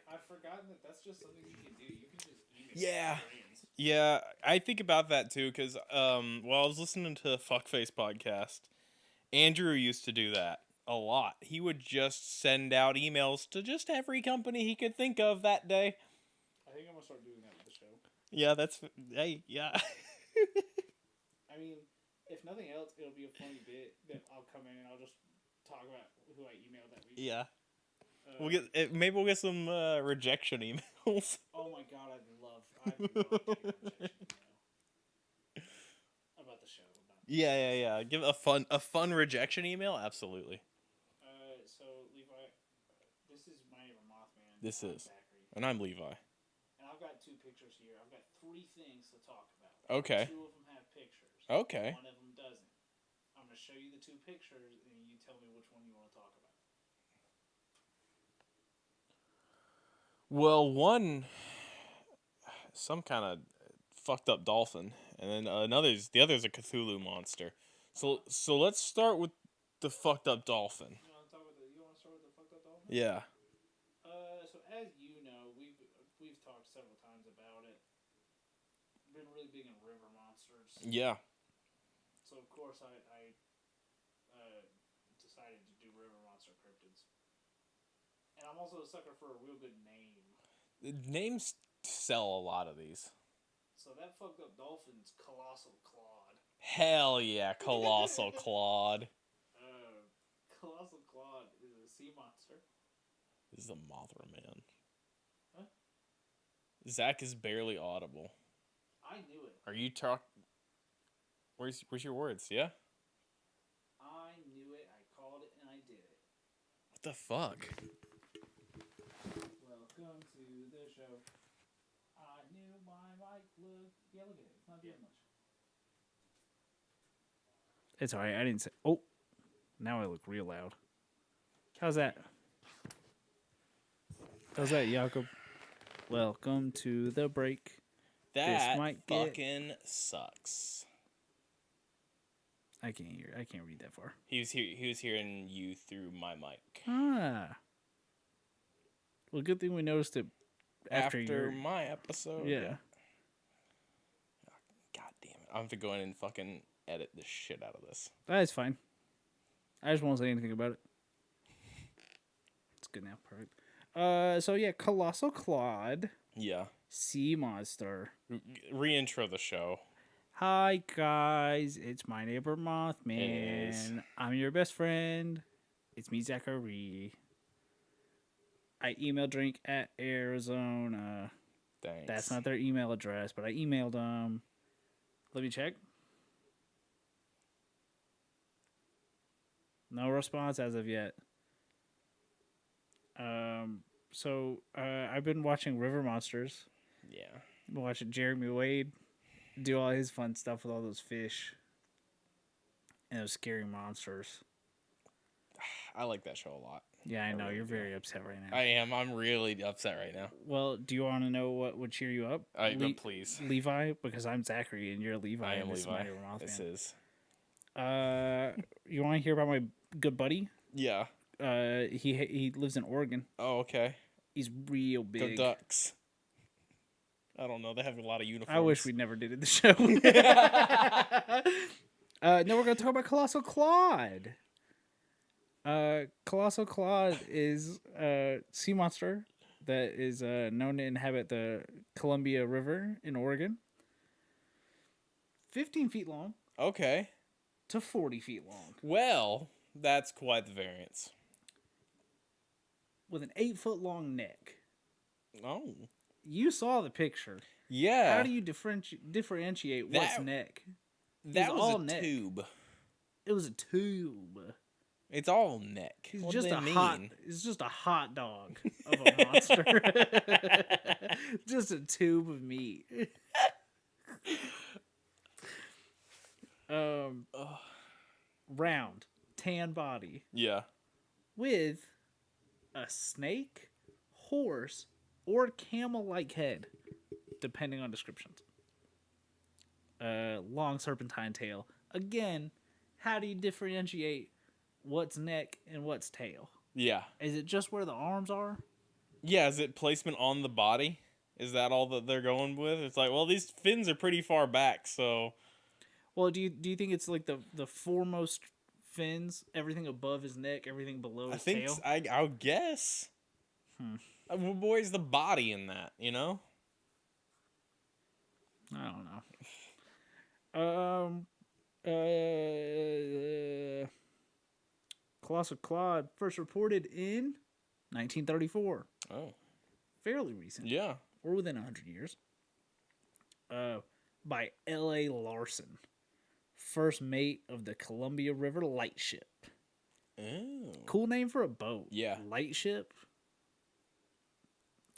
Speaker 2: I've forgotten that that's just something you can do. You can just email
Speaker 1: Yeah.
Speaker 2: brands.
Speaker 1: Yeah, I think about that too, because I was listening to the Fuckface podcast. Andrew used to do that a lot. He would just send out emails to just every company he could think of that day.
Speaker 2: I think I'm gonna start doing that with the show.
Speaker 1: Yeah, hey, yeah.
Speaker 2: I mean, if nothing else, it'll be a funny bit that I'll come in and I'll just talk about who I emailed that week.
Speaker 1: Yeah. Maybe we'll get some rejection emails.
Speaker 2: Oh my god, I'd love getting a rejection email about the show.
Speaker 1: Yeah. Give a fun rejection email. Absolutely.
Speaker 2: So Levi, this is my Neighbor Mothman.
Speaker 1: This
Speaker 2: I'm
Speaker 1: is,
Speaker 2: Zachary.
Speaker 1: and I'm Levi.
Speaker 2: And I've got 2 pictures here. I've got 3 things to talk about.
Speaker 1: Okay.
Speaker 2: 2 of them have pictures.
Speaker 1: Okay.
Speaker 2: 1 of them doesn't. I'm gonna show you the 2 pictures, and you tell me which one you want to talk about.
Speaker 1: Well, one, some kind of fucked up dolphin, and then the other's a Cthulhu monster. So let's start with the fucked up dolphin.
Speaker 2: You want to start with the fucked up dolphin?
Speaker 1: Yeah.
Speaker 2: So as you know, we've talked several times about it. Been really big in river monsters.
Speaker 1: Yeah.
Speaker 2: So of course I decided to do river monster cryptids. And I'm also a sucker for a real good name.
Speaker 1: The names sell a lot of these.
Speaker 2: So that fucked up dolphin's Colossal Claude.
Speaker 1: Hell yeah, Colossal Claude.
Speaker 2: Colossal Claude is a sea monster.
Speaker 1: This is a Mothman.
Speaker 2: Huh?
Speaker 1: Zach is barely audible.
Speaker 2: I knew it.
Speaker 1: Are you Where's your words? Yeah?
Speaker 2: I knew it, I called it, and I did it.
Speaker 1: What the fuck?
Speaker 2: Welcome to the show. I knew my mic looked... Yeah, look at it. It's not doing much. It's alright, I didn't say... Oh! Now I look real loud. How's that? How's that, Jakob? Welcome to the break.
Speaker 1: That
Speaker 2: might
Speaker 1: fucking sucks.
Speaker 2: I can't read that far.
Speaker 1: He was hearing you through my mic.
Speaker 2: Ah. Well, good thing we noticed it after
Speaker 1: my episode.
Speaker 2: Yeah.
Speaker 1: God damn it. I have to go in and fucking edit the shit out of this.
Speaker 2: That's fine. I just won't say anything about it. It's good now. Perfect. So yeah, Colossal Claude.
Speaker 1: Yeah.
Speaker 2: Sea monster.
Speaker 1: Re-intro the show.
Speaker 2: Hi guys, it's my Neighbor Mothman.
Speaker 1: It is.
Speaker 2: I'm your best friend. It's me, Zachary. I emailed Drink at Arizona.
Speaker 1: Thanks.
Speaker 2: That's not their email address, but I emailed them. Let me check. No response as of yet. I've been watching River Monsters.
Speaker 1: Yeah.
Speaker 2: I've been watching Jeremy Wade do all his fun stuff with all those fish and those scary monsters.
Speaker 1: I like that show a lot.
Speaker 2: Yeah, I know.
Speaker 1: really
Speaker 2: You're
Speaker 1: do.
Speaker 2: very upset right now.
Speaker 1: I am. I'm really upset right now.
Speaker 2: Well, do you want to know what would cheer you up?
Speaker 1: But please.
Speaker 2: Levi, because I'm Zachary and you're Levi.
Speaker 1: I am
Speaker 2: and this
Speaker 1: Levi.
Speaker 2: Is my Neighbor Mothman.
Speaker 1: This is.
Speaker 2: You want to hear about my good buddy?
Speaker 1: Yeah.
Speaker 2: He lives in Oregon.
Speaker 1: Oh, okay.
Speaker 2: He's real big.
Speaker 1: The Ducks. I don't know. They have a lot of uniforms.
Speaker 2: I wish we never did the show.
Speaker 3: No, we're gonna talk about Colossal Claude. Colossal Claude is a sea monster that is known to inhabit the Columbia River in Oregon. 15 feet long
Speaker 1: Okay.
Speaker 3: to 40 feet long.
Speaker 1: Well, that's quite the variance.
Speaker 3: With an 8-foot long neck.
Speaker 1: Oh.
Speaker 3: You saw the picture.
Speaker 1: Yeah.
Speaker 3: How do you differentiate what's neck?
Speaker 1: That was
Speaker 3: all
Speaker 1: a
Speaker 3: neck.
Speaker 1: tube.
Speaker 3: It was a tube.
Speaker 1: It's all neck.
Speaker 3: He's
Speaker 1: What
Speaker 3: just
Speaker 1: do
Speaker 3: a
Speaker 1: they
Speaker 3: hot.
Speaker 1: mean?
Speaker 3: It's just a hot dog of a monster. Just a tube of meat. Round, tan body
Speaker 1: Yeah.
Speaker 3: with a snake, horse, or camel-like head, depending on descriptions. Long serpentine tail. Again, how do you differentiate what's neck and what's tail?
Speaker 1: Yeah.
Speaker 3: Is it just where the arms are?
Speaker 1: Yeah, is it placement on the body? Is that all that they're going with? It's like, well, these fins are pretty far back, so...
Speaker 3: Well, do you think it's like the foremost fins, everything above his neck, everything below his tail?
Speaker 1: I would guess. Where's the body in that, you know?
Speaker 3: I don't know. Colossal Claude first reported in 1934.
Speaker 1: Oh.
Speaker 3: Fairly recent.
Speaker 1: Yeah.
Speaker 3: Or within 100 years. By L.A. Larson. First mate of the Columbia River Lightship.
Speaker 1: Oh.
Speaker 3: Cool name for a boat.
Speaker 1: Yeah.
Speaker 3: Lightship.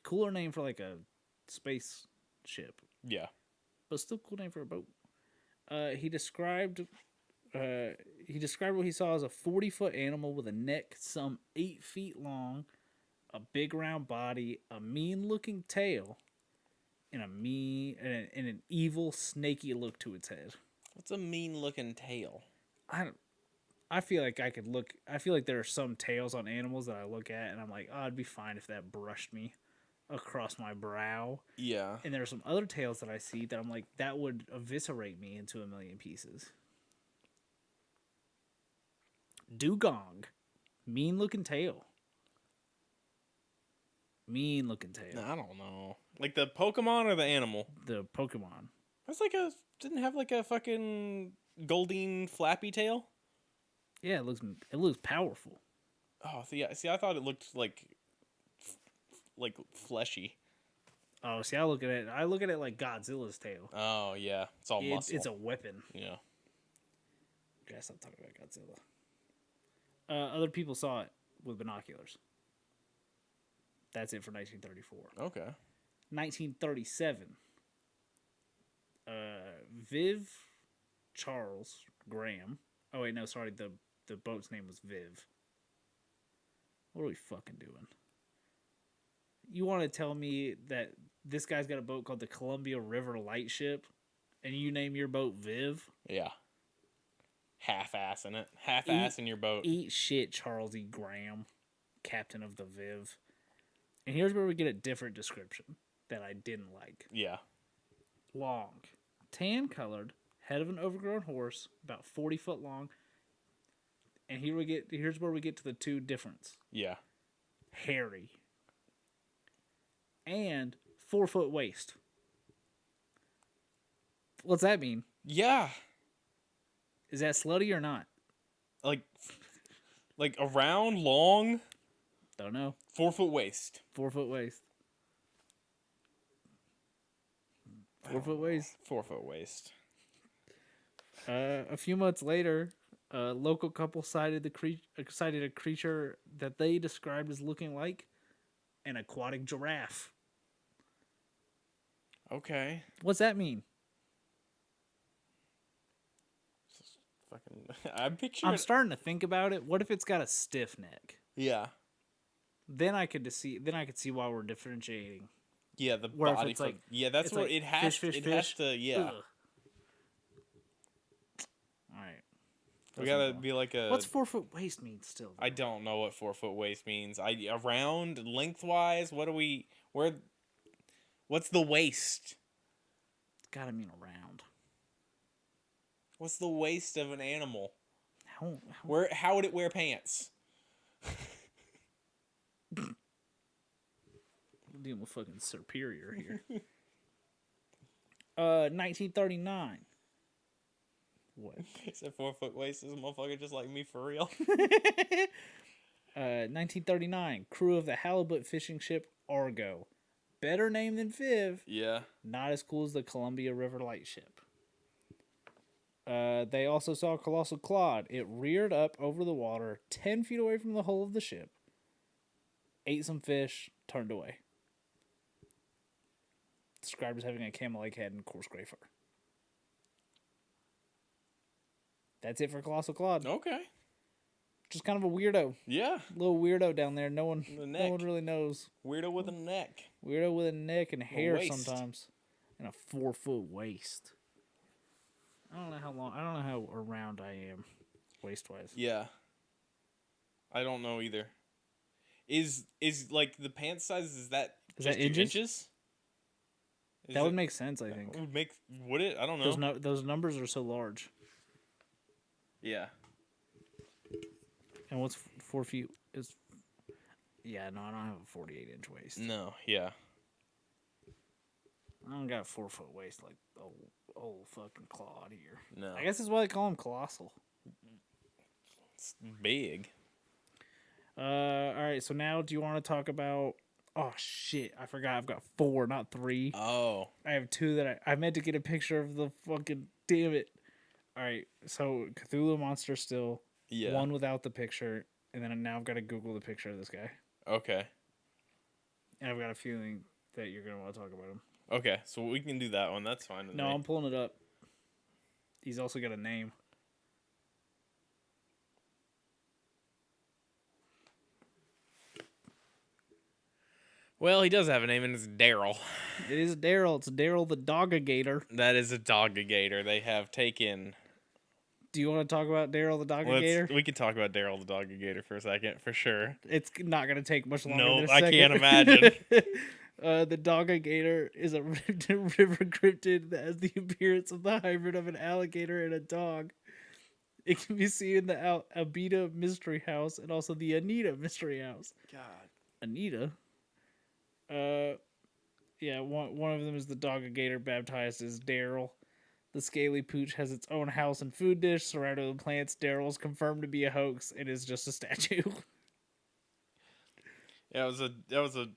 Speaker 3: Cooler name for like a space ship.
Speaker 1: Yeah.
Speaker 3: But still cool name for a boat. He described what he saw as a 40-foot animal with a neck some 8 feet long, a big round body, a mean-looking tail, and an evil, snaky look to its head.
Speaker 1: What's a mean-looking tail?
Speaker 3: I feel like I feel like there are some tails on animals that I look at and I'm like, oh, it'd be fine if that brushed me across my brow.
Speaker 1: Yeah.
Speaker 3: And there are some other tails that I see that I'm like, that would eviscerate me into a million pieces. Dugong. Mean looking tail. Mean looking tail.
Speaker 1: I don't know. Like the Pokemon or the animal?
Speaker 3: The Pokemon.
Speaker 1: That's like didn't have like a fucking Goldeen flappy tail?
Speaker 3: Yeah, it looks powerful.
Speaker 1: Oh, see, I thought it looked like fleshy.
Speaker 3: Oh, see, I look at it like Godzilla's tail.
Speaker 1: Oh, yeah. It's all muscle.
Speaker 3: It's a weapon.
Speaker 1: Yeah.
Speaker 3: Guess I'm talking about Godzilla. Other people saw it with binoculars. That's it for 1934.
Speaker 1: Okay.
Speaker 3: 1937. Viv Charles Graham. Oh, wait, no, sorry. The boat's name was Viv. What are we fucking doing? You want to tell me that this guy's got a boat called the Columbia River Lightship, and you name your boat Viv?
Speaker 1: Yeah. Half-ass in it. Half-ass in your boat.
Speaker 3: Eat shit, Charles E. Graham, captain of the Viv. And here's where we get a different description that I didn't like.
Speaker 1: Yeah.
Speaker 3: Long. Tan-colored, head of an overgrown horse, about 40 foot long. And here's where we get to the two difference.
Speaker 1: Yeah.
Speaker 3: Hairy. And 4 foot waist. What's that mean?
Speaker 1: Yeah.
Speaker 3: Is that slutty or not?
Speaker 1: Like around, long,
Speaker 3: Don't know.
Speaker 1: 4 foot waist.
Speaker 3: 4 foot waist. 4 foot waist.
Speaker 1: 4 foot waist.
Speaker 3: A few months later, a local couple cited a creature that they described as looking like an aquatic giraffe.
Speaker 1: Okay.
Speaker 3: What's that mean?
Speaker 1: Fucking. I'm picturing.
Speaker 3: I'm starting to think about it. What if it's got a stiff neck?
Speaker 1: Yeah.
Speaker 3: Then I could see why we're differentiating.
Speaker 1: Yeah, the
Speaker 3: Where if
Speaker 1: body.
Speaker 3: it's like-
Speaker 1: yeah, that's
Speaker 3: it's
Speaker 1: what
Speaker 3: like
Speaker 1: it has.
Speaker 3: fish,
Speaker 1: It has to. Yeah.
Speaker 3: Ugh. All right.
Speaker 1: We gotta be like a.
Speaker 3: What's 4 foot waist mean still?
Speaker 1: I don't know what 4 foot waist means. Around lengthwise. What do we? Where? What's the waist?
Speaker 3: It's gotta mean around.
Speaker 4: What's the waist of an animal?
Speaker 3: How
Speaker 4: How would it wear pants?
Speaker 3: we're dealing with fucking Superior here. 1939. What?
Speaker 4: It's a 4-foot waist. This motherfucker just like me for real.
Speaker 3: 1939. Crew of the halibut fishing ship Argo. Better name than Viv.
Speaker 4: Yeah.
Speaker 3: Not as cool as the Columbia River Lightship. They also saw a colossal clod. It reared up over the water 10 feet away from the hull of the ship. Ate some fish. Turned away. Described as having a camel-like head and coarse gray fur. That's it for colossal clod.
Speaker 4: Okay.
Speaker 3: Just kind of a weirdo.
Speaker 4: Yeah.
Speaker 3: Little weirdo down there. No one
Speaker 4: The
Speaker 3: no
Speaker 4: neck.
Speaker 3: one really knows.
Speaker 4: Weirdo with a neck.
Speaker 3: Weirdo with a neck and hair
Speaker 4: waist.
Speaker 3: sometimes. And a 4-foot waist. I don't know how long. I don't know how around I am, waist wise.
Speaker 4: Yeah. I don't know either. Is like the pants size? Is that
Speaker 3: Is
Speaker 4: just
Speaker 3: that inches?
Speaker 4: Is
Speaker 3: That would
Speaker 4: it-
Speaker 3: make sense, I think.
Speaker 4: Would it? I don't know.
Speaker 3: Those numbers are so large.
Speaker 4: Yeah.
Speaker 3: And what's 4 feet is? Yeah, no, I don't have a 48-inch waist.
Speaker 4: No. Yeah.
Speaker 3: I don't got a 4-foot waist like old fucking Claude here.
Speaker 4: No.
Speaker 3: I guess that's why they call him colossal.
Speaker 4: It's big.
Speaker 3: All right. So now, do you want to talk about? Oh shit! I forgot. I've got 4, not 3.
Speaker 4: Oh.
Speaker 3: I have 2 that I meant to get a picture of the fucking. Damn it! All right. So Cthulhu monster still.
Speaker 4: Yeah.
Speaker 3: 1 without the picture, and then now I've got to Google the picture of this guy.
Speaker 4: Okay.
Speaker 3: And I've got a feeling that you're gonna want to talk about him.
Speaker 4: Okay. So we can do that one. That's fine with
Speaker 3: No,
Speaker 4: me.
Speaker 3: I'm pulling it up. He's also got a name.
Speaker 4: Well, he does have a name, and it's Daryl.
Speaker 3: It is Daryl. It's Daryl the Dogagator.
Speaker 4: That is a dogagator. They have taken.
Speaker 3: Do you want to talk about Daryl the Dogagator?
Speaker 4: We can talk about Daryl the dogagator for a second, for sure.
Speaker 3: It's not going to take much longer
Speaker 4: No,
Speaker 3: than a
Speaker 4: I
Speaker 3: second.
Speaker 4: can't imagine.
Speaker 3: The Dogagator is a river cryptid that has the appearance of the hybrid of an alligator and a dog. It can be seen in the Abita Mystery House and also the Anita Mystery House.
Speaker 4: God.
Speaker 3: Anita? Yeah, one of them is the Dogagator baptized as Daryl. The scaly pooch has its own house and food dish surrounded with plants. Daryl's confirmed to be a hoax. It is just a statue.
Speaker 4: Yeah, that was a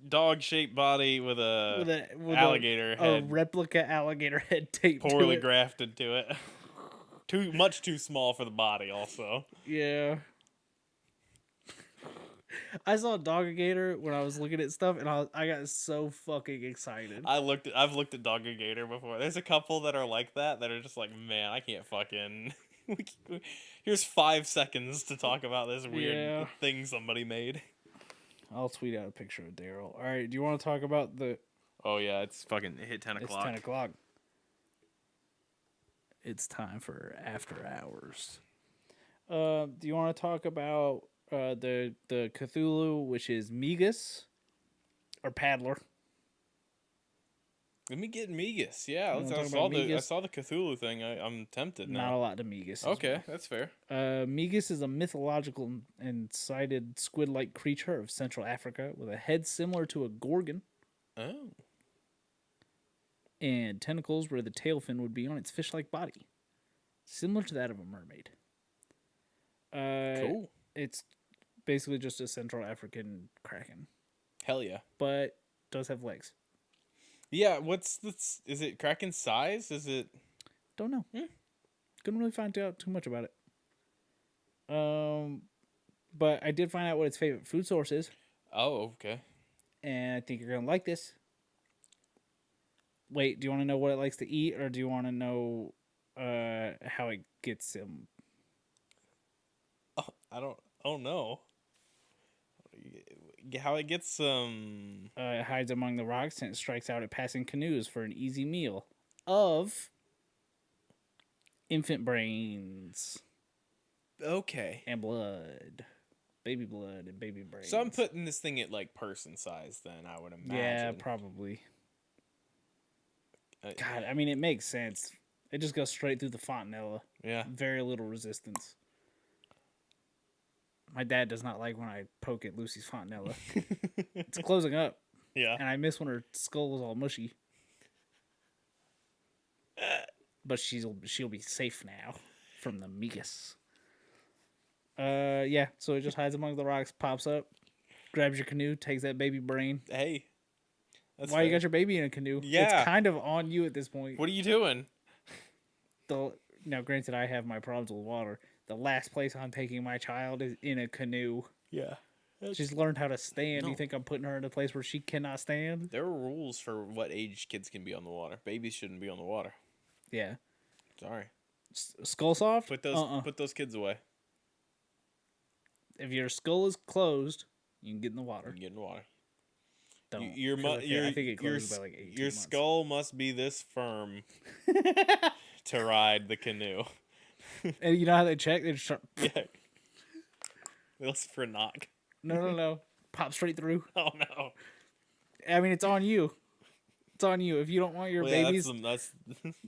Speaker 4: dog-shaped body with a
Speaker 3: with
Speaker 4: alligator
Speaker 3: a
Speaker 4: head
Speaker 3: replica alligator head taped
Speaker 4: poorly
Speaker 3: to it.
Speaker 4: grafted to it. Much too small for the body, also.
Speaker 3: Yeah. I saw a Dogagator when I was looking at stuff, and I got so fucking excited.
Speaker 4: I've looked at dogagator before. There's a couple that are like that are just like, man, I can't fucking. Here's 5 seconds to talk about this weird thing somebody made.
Speaker 3: I'll tweet out a picture of Daryl. All right, do you want to talk about the?
Speaker 4: Oh yeah, it hit 10 o'clock.
Speaker 3: It's 10 o'clock. It's time for after hours. Do you want to talk about the Cthulhu, which is Migas or Paddler?
Speaker 4: Let me get Migas. Yeah,
Speaker 3: wanna
Speaker 4: I
Speaker 3: talk
Speaker 4: saw
Speaker 3: about
Speaker 4: I
Speaker 3: Migas?
Speaker 4: saw the Cthulhu thing. I'm tempted
Speaker 3: Not a
Speaker 4: now.
Speaker 3: lot to Migas.
Speaker 4: Okay, that's fair.
Speaker 3: Migas is a mythological and sighted squid-like creature of Central Africa with a head similar to a gorgon
Speaker 4: Oh.
Speaker 3: and tentacles where the tail fin would be on its fish-like body, similar to that of a mermaid.
Speaker 4: Cool.
Speaker 3: It's basically just a Central African kraken,
Speaker 4: Hell yeah.
Speaker 3: but does have legs.
Speaker 4: Yeah, is it Kraken size? Is it?
Speaker 3: Don't know. Couldn't really find out too much about it. But I did find out what its favorite food source is,
Speaker 4: Oh, okay.
Speaker 3: and I think you're gonna like this. Wait, do you want to know what it likes to eat, or do you want to know how it gets them?
Speaker 4: Oh, I don't know. How it gets
Speaker 3: It hides among the rocks and it strikes out at passing canoes for an easy meal of infant brains
Speaker 4: Okay.
Speaker 3: and blood, baby blood and baby brains.
Speaker 4: So I'm putting this thing at like person size then, I would imagine.
Speaker 3: Yeah, probably. God, I mean, it makes sense. It just goes straight through the fontanella.
Speaker 4: Yeah.
Speaker 3: Very little resistance. My dad does not like when I poke at Lucy's fontanella. It's closing up,
Speaker 4: Yeah.
Speaker 3: and I miss when her skull was all mushy. But she'll be safe now from the mucus. Yeah. So it just hides among the rocks, pops up, grabs your canoe, takes that baby brain.
Speaker 4: Hey. That's
Speaker 3: Why you
Speaker 4: fair.
Speaker 3: got your baby in a canoe?
Speaker 4: Yeah.
Speaker 3: It's kind of on you at this point.
Speaker 4: What are you doing?
Speaker 3: Now, granted, I have my problems with water. The last place I'm taking my child is in a canoe.
Speaker 4: Yeah.
Speaker 3: She's learned how to stand.
Speaker 4: No.
Speaker 3: You think I'm putting her in a place where she cannot stand?
Speaker 4: There are rules for what age kids can be on the water. Babies shouldn't be on the water.
Speaker 3: Yeah.
Speaker 4: Sorry.
Speaker 3: Skull soft?
Speaker 4: Put those kids away.
Speaker 3: If your skull is closed, you can get in the water.
Speaker 4: You can get in the water.
Speaker 3: Don't.
Speaker 4: I
Speaker 3: think it closes by like 18
Speaker 4: your
Speaker 3: months.
Speaker 4: skull must be this firm to ride the canoe.
Speaker 3: And you know how they check? They just
Speaker 4: Yeah. That's for a knock.
Speaker 3: no. Pop straight through.
Speaker 4: Oh no.
Speaker 3: I mean, it's on you. It's on you. If you don't want your babies,
Speaker 4: That's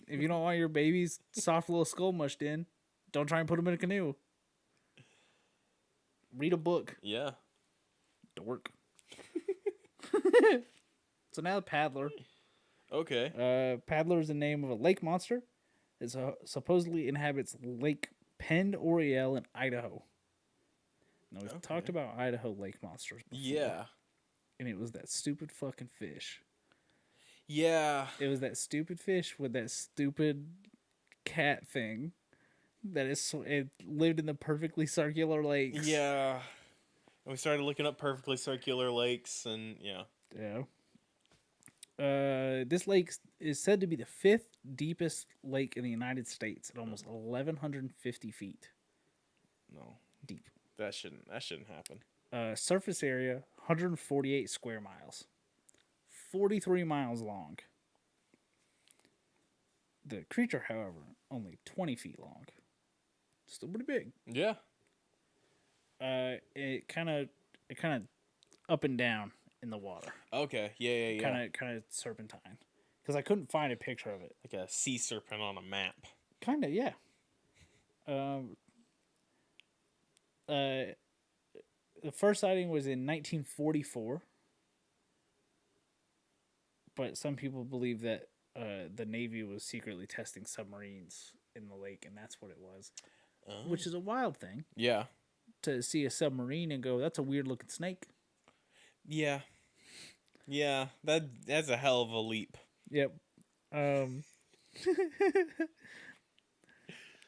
Speaker 3: if you don't want your baby's soft little skull mushed in, don't try and put them in a canoe. Read a book.
Speaker 4: yeah.
Speaker 3: Dork. So now the paddler.
Speaker 4: Okay.
Speaker 3: Paddler is the name of a lake monster. It supposedly inhabits Lake Pend Oriel in Idaho. Now we've talked about Idaho lake monsters before.
Speaker 4: Yeah.
Speaker 3: And it was that stupid fucking fish.
Speaker 4: Yeah.
Speaker 3: It was that stupid fish with that stupid cat thing. It lived in the perfectly circular lakes.
Speaker 4: Yeah. And we started looking up perfectly circular lakes, and yeah.
Speaker 3: Yeah. This lake is said to be the 5th deepest lake in the United States at almost 1,150 feet
Speaker 4: No,
Speaker 3: deep.
Speaker 4: that shouldn't happen.
Speaker 3: Surface area 148 square miles, 43 miles long. The creature, however, only 20 feet long. Still pretty big.
Speaker 4: Yeah.
Speaker 3: It kind of up and down in the water.
Speaker 4: Okay. Yeah.
Speaker 3: Kind of serpentine. Because I couldn't find a picture of it.
Speaker 4: Like a sea serpent on a map.
Speaker 3: Kind of, yeah. The first sighting was in 1944, but some people believe that the Navy was secretly testing submarines in the lake, and that's what it was. Which is a wild thing.
Speaker 4: Yeah.
Speaker 3: To see a submarine and go, that's a weird looking snake.
Speaker 4: Yeah. Yeah. That's a hell of a leap.
Speaker 3: Yep. In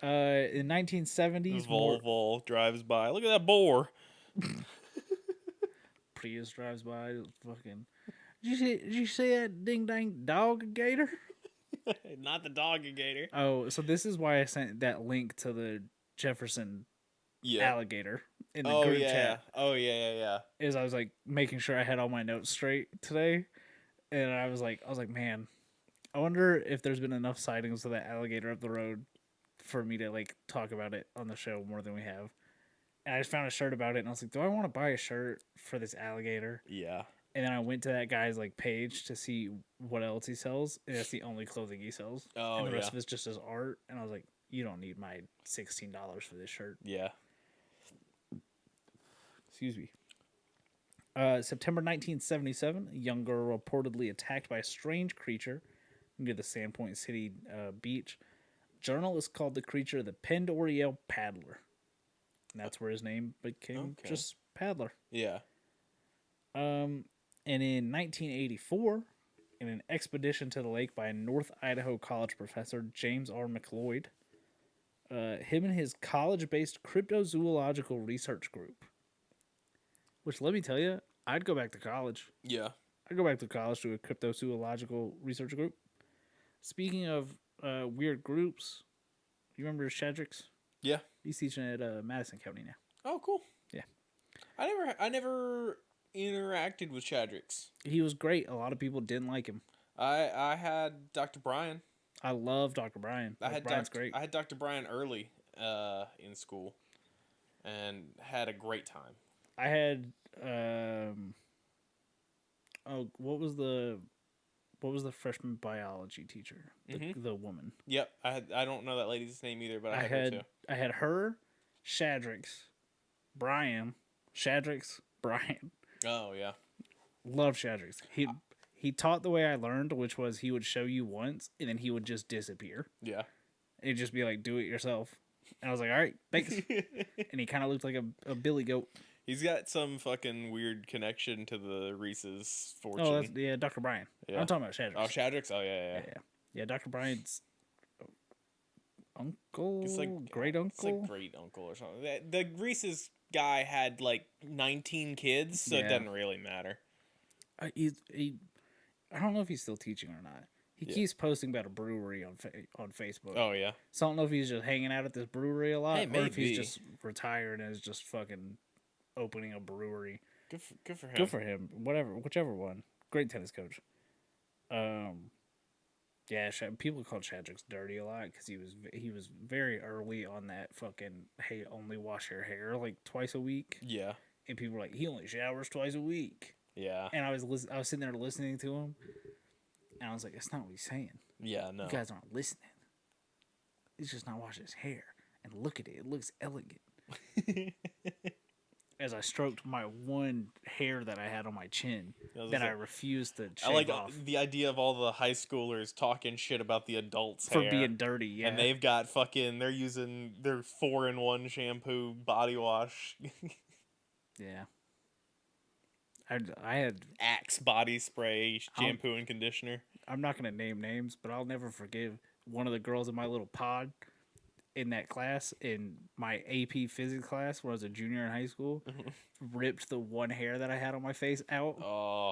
Speaker 3: 1970s,
Speaker 4: Volvo drives by. Look at that boar.
Speaker 3: Prius drives by. Fucking. Did you see that ding dang dog gator?
Speaker 4: Not the dog gator.
Speaker 3: Oh, so this is why I sent that link to the Jefferson alligator in the group chat.
Speaker 4: Oh yeah.
Speaker 3: Is I was like making sure I had all my notes straight today, and I was like, man, I wonder if there's been enough sightings of that alligator up the road for me to like talk about it on the show more than we have. And I just found a shirt about it, and I was like, do I want to buy a shirt for this alligator?
Speaker 4: Yeah.
Speaker 3: And then I went to that guy's like page to see what else he sells, and that's the only clothing he sells.
Speaker 4: Oh,
Speaker 3: and the rest of it's just his art. And I was like, you don't need my $16 for this shirt.
Speaker 4: Yeah.
Speaker 3: Excuse me. September 1977, a young girl reportedly attacked by a strange creature near the Sandpoint City beach. Journalists called the creature the Pend Oriel Paddler. And that's where his name became just Paddler.
Speaker 4: Yeah.
Speaker 3: And in 1984, in an expedition to the lake by a North Idaho College professor, James R. McLeod, him and his college-based cryptozoological research group, which, let me tell you, I'd go back to college.
Speaker 4: Yeah.
Speaker 3: I'd go back to college to a cryptozoological research group. Speaking of weird groups, you remember Shadrax?
Speaker 4: Yeah.
Speaker 3: He's teaching at Madison County now.
Speaker 4: Oh, cool.
Speaker 3: Yeah.
Speaker 4: I never interacted with Shadrax.
Speaker 3: He was great. A lot of people didn't like him.
Speaker 4: I had Dr. Brian.
Speaker 3: I love Dr. Brian. Brian's great.
Speaker 4: I had Dr. Brian early in school and had a great time.
Speaker 3: I had what was the what was the freshman biology teacher? The woman.
Speaker 4: Yep. I don't know that lady's name either, but I had her too.
Speaker 3: I had her, Shadrax, Brian, Brian.
Speaker 4: Oh yeah.
Speaker 3: Love Shadrax. He taught the way I learned, which was he would show you once and then he would just disappear.
Speaker 4: Yeah.
Speaker 3: He'd just be like, "Do it yourself." And I was like, "All right, thanks." And he kind of looked like a billy goat.
Speaker 4: He's got some fucking weird connection to the Reese's fortune.
Speaker 3: Oh, yeah, Dr. Brian.
Speaker 4: Yeah.
Speaker 3: I'm talking about Shadrax.
Speaker 4: Oh, Shadrax? Oh, yeah.
Speaker 3: Yeah, Dr. Brian's uncle?
Speaker 4: It's like
Speaker 3: great uncle?
Speaker 4: It's like great uncle or something. The Reese's guy had like 19 kids, so it doesn't really matter.
Speaker 3: I don't know if he's still teaching or not. He keeps posting about a brewery on Facebook.
Speaker 4: Oh, yeah.
Speaker 3: So I don't know if he's just hanging out at this brewery a lot,
Speaker 4: Hey,
Speaker 3: or if he's just retired and is just fucking opening a brewery.
Speaker 4: Good for him.
Speaker 3: Good for him. Whichever one. Great tennis coach. Yeah, people called Shadrax dirty a lot because he was very early on that fucking, hey, only wash your hair like twice a week.
Speaker 4: Yeah.
Speaker 3: And people were like, he only showers twice a week.
Speaker 4: Yeah.
Speaker 3: And I was sitting there listening to him, and I was like, that's not what he's saying.
Speaker 4: Yeah, no.
Speaker 3: You guys aren't listening. He's just not washing his hair. And look at it. It looks elegant. As I stroked my one hair that I had on my chin that I refused to shave off.
Speaker 4: The idea of all the high schoolers talking shit about the adults'
Speaker 3: for
Speaker 4: hair.
Speaker 3: being dirty, yeah.
Speaker 4: And they've got they're using their 4-in-1 shampoo, body wash.
Speaker 3: Yeah. I had
Speaker 4: Axe body spray, shampoo and conditioner.
Speaker 3: I'm not going to name names, but I'll never forgive one of the girls in my little pod in that class, in my AP physics class when I was a junior in high school, ripped the one hair that I had on my face out.
Speaker 4: Oh.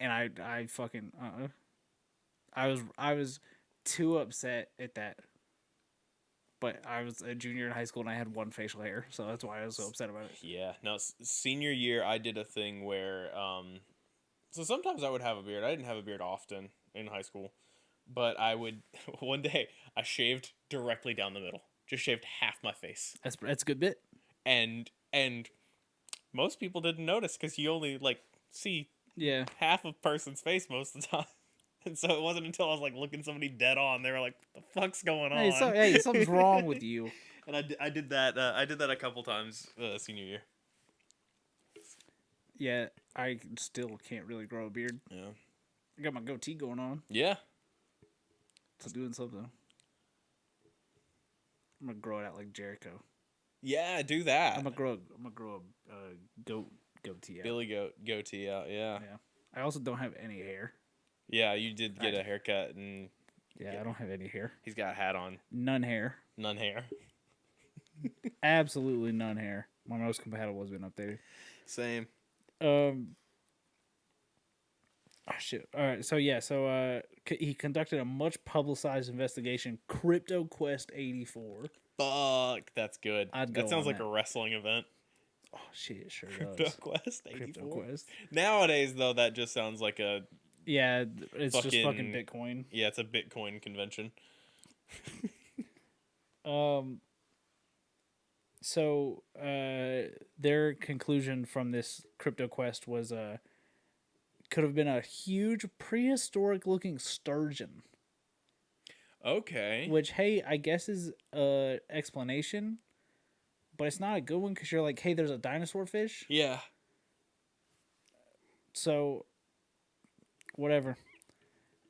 Speaker 3: And I fucking I was too upset at that. But I was a junior in high school and I had one facial hair, so that's why I was so upset about it.
Speaker 4: Yeah. No, senior year I did a thing where so sometimes I would have a beard. I didn't have a beard often in high school, but I would one day I shaved directly down the middle. Just shaved half my face.
Speaker 3: That's a good bit.
Speaker 4: And most people didn't notice because you only like see half a person's face most of the time. And so it wasn't until I was like looking somebody dead on, they were like, "What the fuck's going on?"
Speaker 3: Hey, something's wrong with you.
Speaker 4: And I did that. I did that a couple times senior year.
Speaker 3: Yeah, I still can't really grow a beard.
Speaker 4: Yeah,
Speaker 3: I got my goatee going on.
Speaker 4: Yeah,
Speaker 3: it's doing something. I'm gonna grow it out like Jericho.
Speaker 4: Yeah, do that.
Speaker 3: I'm gonna grow a goatee out.
Speaker 4: Billy goat goatee out. Yeah.
Speaker 3: Yeah. I also don't have any hair.
Speaker 4: Yeah, you did get a haircut and.
Speaker 3: Yeah, I don't have any hair.
Speaker 4: He's got a hat on.
Speaker 3: None hair.
Speaker 4: None hair.
Speaker 3: Absolutely none hair. My most compatible has been updated.
Speaker 4: Same.
Speaker 3: Oh shit. All right. So he conducted a much publicized investigation, Crypto Quest 84.
Speaker 4: Fuck, that's good. That sounds like a wrestling event.
Speaker 3: Oh shit, it sure
Speaker 4: Crypto
Speaker 3: does.
Speaker 4: Quest 84.
Speaker 3: Crypto Quest.
Speaker 4: Nowadays though, that just sounds like a
Speaker 3: it's just fucking Bitcoin.
Speaker 4: Yeah, it's a Bitcoin convention.
Speaker 3: So their conclusion from this Crypto Quest was could have been a huge prehistoric looking sturgeon.
Speaker 4: Okay.
Speaker 3: Which, hey, I guess is a explanation, but it's not a good one because you're like, hey, there's a dinosaur fish.
Speaker 4: Yeah.
Speaker 3: So, whatever.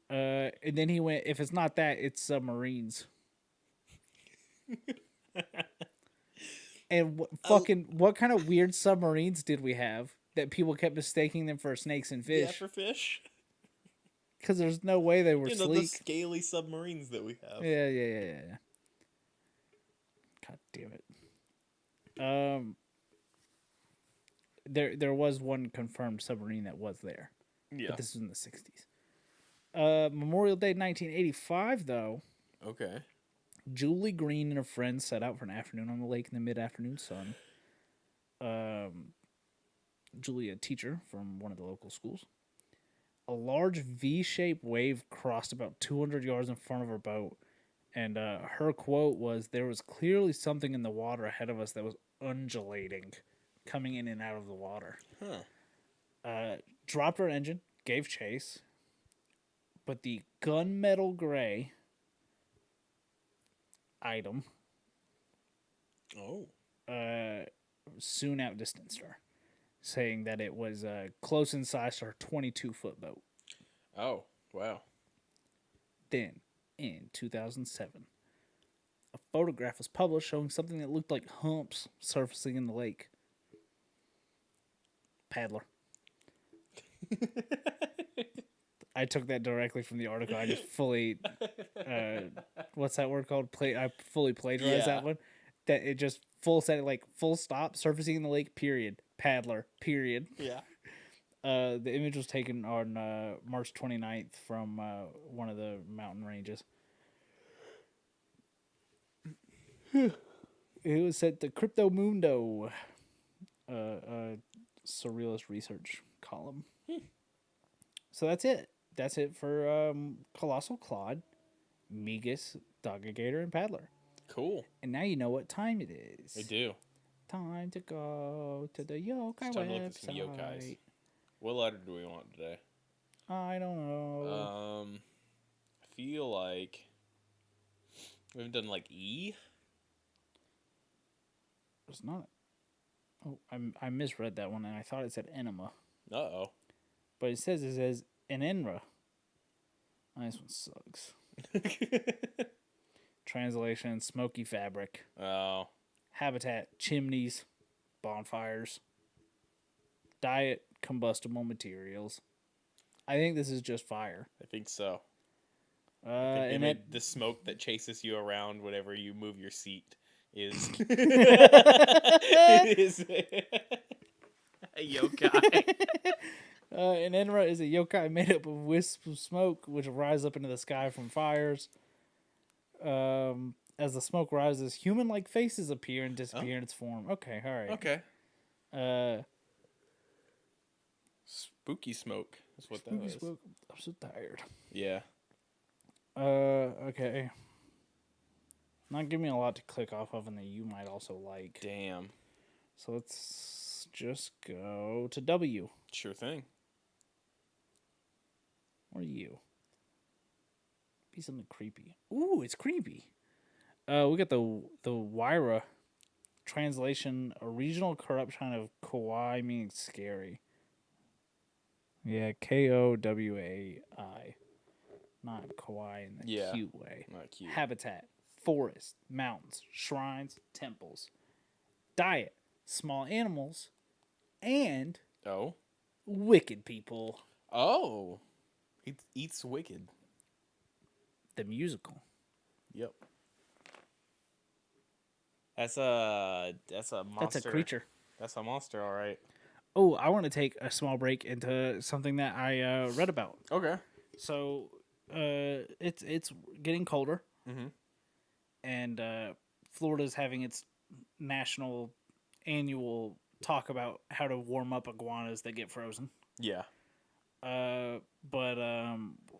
Speaker 3: And then he went, if it's not that, it's submarines. And what kind of weird submarines did we have that people kept mistaking them for snakes and fish?
Speaker 4: Yeah, for fish.
Speaker 3: Because there's no way they were sleek.
Speaker 4: The scaly submarines that we have.
Speaker 3: Yeah. God damn it. There was one confirmed submarine that was there.
Speaker 4: Yeah.
Speaker 3: But this was in the 60s. Memorial Day 1985, though.
Speaker 4: Okay.
Speaker 3: Julie Green and her friends set out for an afternoon on the lake in the mid-afternoon sun. Julie, a teacher from one of the local schools. A large V-shaped wave crossed about 200 yards in front of her boat, and her quote was, "There was clearly something in the water ahead of us that was undulating, coming in and out of the water."
Speaker 4: Huh.
Speaker 3: Dropped her engine, gave chase, but the gunmetal gray item
Speaker 4: Oh.
Speaker 3: soon outdistanced her, saying that it was close in size to her 22-foot boat.
Speaker 4: Oh, wow.
Speaker 3: Then, in 2007, a photograph was published showing something that looked like humps surfacing in the lake. Paddler. I took that directly from the article. I just fully, what's that word called? I fully plagiarized that one. That it just said it like full stop, surfacing in the lake, period. Paddler, period.
Speaker 4: Yeah.
Speaker 3: The image was taken on March 29th from one of the mountain ranges. It was sent to Crypto Mundo, surrealist research column. So that's it. That's it for Colossal Claude, Migas, Dogagator, and Paddler.
Speaker 4: Cool.
Speaker 3: And now you know what time it is.
Speaker 4: I do.
Speaker 3: Time to go to the yokai
Speaker 4: It's time to look at
Speaker 3: website.
Speaker 4: some yokais. What letter do we want today?
Speaker 3: I don't know.
Speaker 4: I feel like we haven't done like E.
Speaker 3: It's not. Oh, I misread that one, and I thought it said enema.
Speaker 4: Uh-oh.
Speaker 3: But it says enenra. Oh, this one sucks. Translation, smoky fabric.
Speaker 4: Oh.
Speaker 3: Habitat, chimneys, bonfires. Diet, combustible materials. I think this is just fire.
Speaker 4: I think so.
Speaker 3: And
Speaker 4: The smoke that chases you around whenever you move your seat is is a yokai.
Speaker 3: An enra is a yokai made up of wisps of smoke which rise up into the sky from fires. As the smoke rises, human-like faces appear and disappear in its form. Okay, all right.
Speaker 4: Okay. Spooky smoke is what that is.
Speaker 3: Smoke. I'm so tired.
Speaker 4: Yeah.
Speaker 3: Okay. Not giving me a lot to click off of, and that you might also like.
Speaker 4: Damn.
Speaker 3: So let's just go to W.
Speaker 4: Sure thing.
Speaker 3: Or U. Be something creepy. Ooh, it's creepy. We got the Wyra translation, a regional corruption of kawaii, meaning scary. Yeah, Kowai. Not kawaii in the cute way.
Speaker 4: Not cute.
Speaker 3: Habitat, forest, mountains, shrines, temples. Diet, small animals, and
Speaker 4: Oh.
Speaker 3: wicked people.
Speaker 4: Oh. It eats wicked.
Speaker 3: The musical.
Speaker 4: Yep. That's a monster.
Speaker 3: That's a creature.
Speaker 4: That's a monster, all right.
Speaker 3: Oh, I want to take a small break into something that I read about.
Speaker 4: Okay.
Speaker 3: So, it's getting colder, and Florida's having its national annual talk about how to warm up iguanas that get frozen.
Speaker 4: Yeah.
Speaker 3: But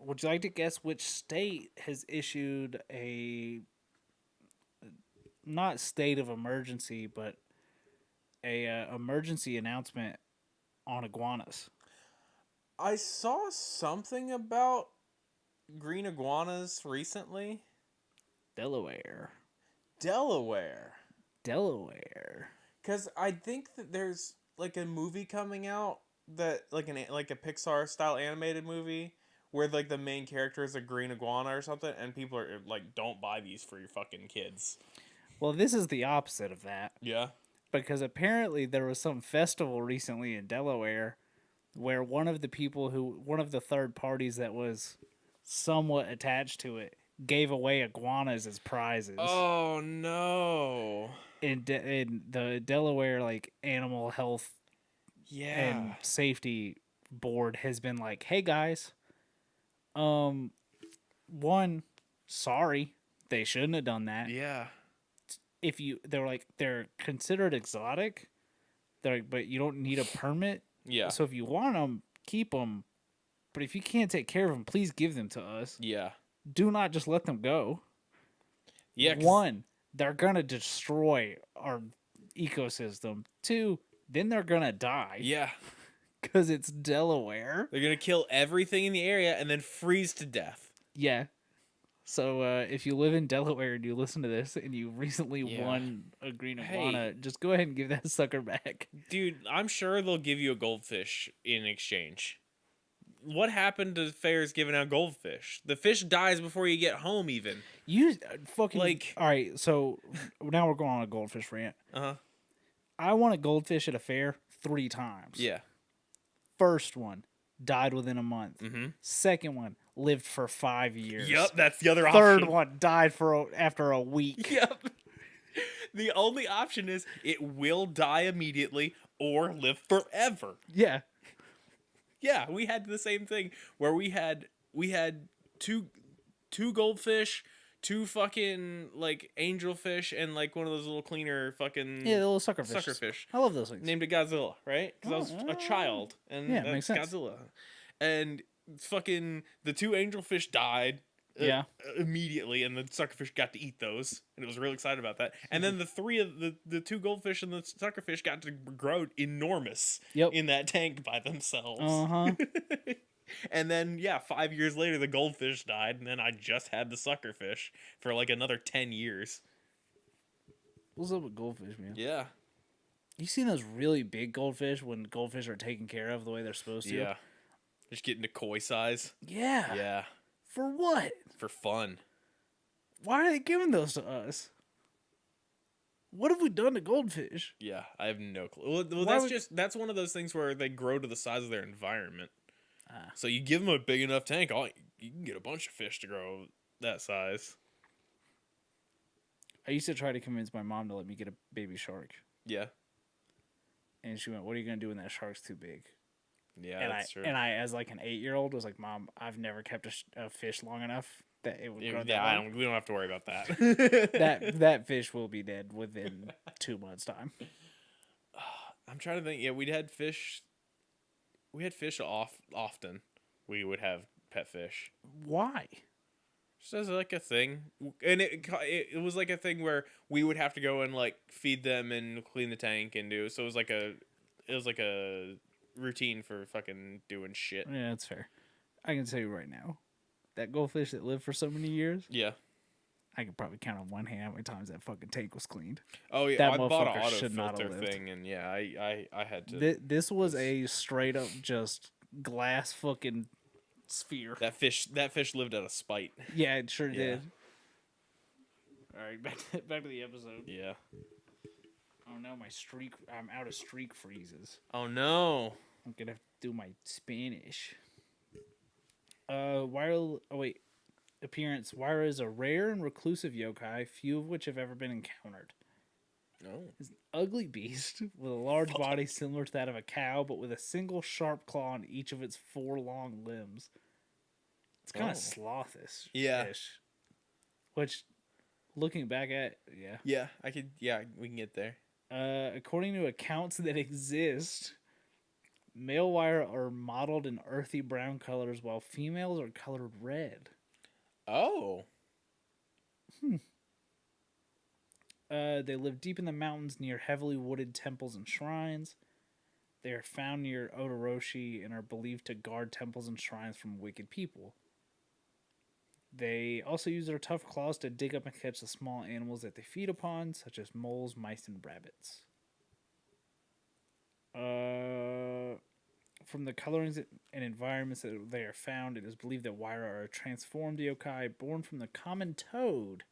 Speaker 3: would you like to guess which state has issued a not state of emergency, but a emergency announcement on iguanas?
Speaker 4: I saw something about green iguanas recently.
Speaker 3: Delaware.
Speaker 4: Because I think that there's like a movie coming out that like a Pixar style animated movie where like the main character is a green iguana or something, and people are like, "Don't buy these for your fucking kids."
Speaker 3: Well, this is the opposite of that.
Speaker 4: Yeah.
Speaker 3: Because apparently there was some festival recently in Delaware where one of the third parties that was somewhat attached to it gave away iguanas as prizes.
Speaker 4: Oh no.
Speaker 3: In the Delaware like animal health and safety board has been like, "Hey guys, one, sorry, they shouldn't have done that.
Speaker 4: Yeah.
Speaker 3: They're considered exotic. But you don't need a permit.
Speaker 4: Yeah.
Speaker 3: So if you want them, keep them. But if you can't take care of them, please give them to us.
Speaker 4: Yeah.
Speaker 3: Do not just let them go.
Speaker 4: Yeah.
Speaker 3: One, they're gonna destroy our ecosystem. Two, then they're gonna die.
Speaker 4: Yeah.
Speaker 3: because it's Delaware.
Speaker 4: They're gonna kill everything in the area and then freeze to death.
Speaker 3: Yeah. So if you live in Delaware and you listen to this and you recently won a green iguana, just go ahead and give that sucker back.
Speaker 4: Dude, I'm sure they'll give you a goldfish in exchange. What happened to fairs giving out goldfish? The fish dies before you get home, even.
Speaker 3: You fucking
Speaker 4: Like-
Speaker 3: all right. So now we're going on a goldfish rant. I won a goldfish at a fair 3 times.
Speaker 4: Yeah.
Speaker 3: First one died within a month.
Speaker 4: Mm-hmm.
Speaker 3: Second one lived for 5 years.
Speaker 4: Yep, that's the other
Speaker 3: Third
Speaker 4: option.
Speaker 3: one died after a week.
Speaker 4: Yep. The only option is it will die immediately or live forever.
Speaker 3: Yeah.
Speaker 4: Yeah, we had the same thing where we had two goldfish, 2 fucking like angelfish, and like one of those little cleaner fucking
Speaker 3: Yeah, the little suckerfish.
Speaker 4: suckerfish.
Speaker 3: I love those things.
Speaker 4: Named it Godzilla, right? Because I was a child, and
Speaker 3: Yeah,
Speaker 4: that's
Speaker 3: makes sense.
Speaker 4: Godzilla. And fucking the 2 angelfish died.
Speaker 3: Yeah.
Speaker 4: Immediately, and the suckerfish got to eat those, and it was really excited about that. And then the 2 goldfish and the suckerfish got to grow enormous in that tank by themselves. And then 5 years later, the goldfish died, and then I just had the suckerfish for like another 10 years.
Speaker 3: What's up with goldfish, man?
Speaker 4: Yeah.
Speaker 3: You seen those really big goldfish when goldfish are taken care of the way they're supposed to?
Speaker 4: Yeah. Just getting to koi size.
Speaker 3: Yeah.
Speaker 4: Yeah.
Speaker 3: For what?
Speaker 4: For fun.
Speaker 3: Why are they giving those to us? What have we done to goldfish?
Speaker 4: Yeah, I have no clue. Well, that's one of those things where they grow to the size of their environment. So you give them a big enough tank, you can get a bunch of fish to grow that size.
Speaker 3: I used to try to convince my mom to let me get a baby shark.
Speaker 4: Yeah.
Speaker 3: And she went, "What are you going to do when that shark's too big?"
Speaker 4: Yeah,
Speaker 3: and
Speaker 4: that's true.
Speaker 3: And I, as like an 8-year-old, was like, "Mom, I've never kept a fish long enough that it would grow that long."
Speaker 4: We don't have to worry about that.
Speaker 3: that fish will be dead within 2 months' time.
Speaker 4: I'm trying to think. Yeah, we had fish often. We would have pet fish.
Speaker 3: Why?
Speaker 4: Just as like a thing, and it was like a thing where we would have to go and like feed them and clean the tank and do. So it was like a routine for fucking doing shit.
Speaker 3: Yeah, that's fair. I can tell you right now, that goldfish that lived for so many years,
Speaker 4: Yeah.
Speaker 3: I could probably count on one hand how many times that fucking tank was cleaned.
Speaker 4: Oh yeah,
Speaker 3: That
Speaker 4: I bought an
Speaker 3: motherfucker
Speaker 4: auto
Speaker 3: should not have
Speaker 4: filter
Speaker 3: lived.
Speaker 4: thing, and yeah, I had to.
Speaker 3: This was a straight up just glass fucking sphere.
Speaker 4: That fish lived out of spite.
Speaker 3: Yeah, it sure
Speaker 4: Yeah.
Speaker 3: did. All right, back to the episode.
Speaker 4: Yeah.
Speaker 3: Oh no, I'm out of streak freezes.
Speaker 4: Oh no.
Speaker 3: I'm gonna have to do my Spanish. Appearance. Wyra is a rare and reclusive yokai, few of which have ever been encountered.
Speaker 4: No.
Speaker 3: It's an ugly beast with a large body similar to that of a cow, but with a single sharp claw on each of its 4 long limbs. It's kind of slothish.
Speaker 4: Yeah.
Speaker 3: Which, looking back at, yeah.
Speaker 4: Yeah, we can get there.
Speaker 3: According to accounts that exist, male wire are modeled in earthy brown colors, while females are colored red.
Speaker 4: Oh.
Speaker 3: They live deep in the mountains near heavily wooded temples and shrines. They are found near Odoroshi and are believed to guard temples and shrines from wicked people. They also use their tough claws to dig up and catch the small animals that they feed upon, such as moles, mice, and rabbits. From the colorings and environments that they are found, it is believed that Wyra are a transformed yokai born from the common toad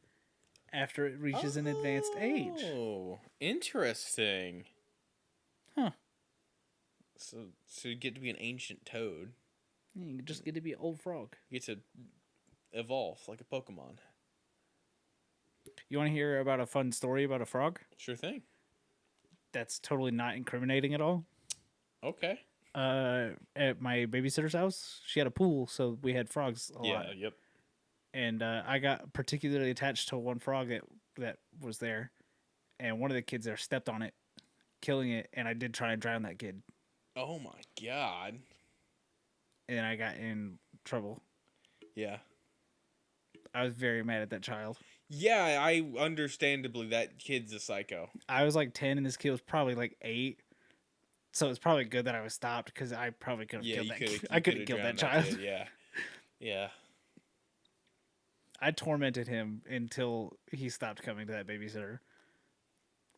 Speaker 3: after it reaches an advanced age.
Speaker 4: Oh, interesting.
Speaker 3: Huh.
Speaker 4: So you get to be an ancient toad.
Speaker 3: You just get to be an old frog.
Speaker 4: You get to evolve like a Pokemon.
Speaker 3: You want to hear about a fun story about a frog?
Speaker 4: Sure thing.
Speaker 3: That's totally not incriminating at all.
Speaker 4: Okay.
Speaker 3: At my babysitter's house, she had a pool, so we had frogs a lot.
Speaker 4: Yep.
Speaker 3: And I got particularly attached to one frog that was there, and one of the kids there stepped on it, killing it, and I did try and drown that kid.
Speaker 4: Oh my god.
Speaker 3: And I got in trouble.
Speaker 4: Yeah.
Speaker 3: I was very mad at that child.
Speaker 4: Yeah, I understandably that kid's a psycho.
Speaker 3: I was like 10 and this kid was probably like 8. So it's probably good that I was stopped because I probably could have
Speaker 4: Yeah,
Speaker 3: killed
Speaker 4: you
Speaker 3: that.
Speaker 4: could.
Speaker 3: I could have killed that child.
Speaker 4: Kid, yeah, yeah.
Speaker 3: I tormented him until he stopped coming to that babysitter.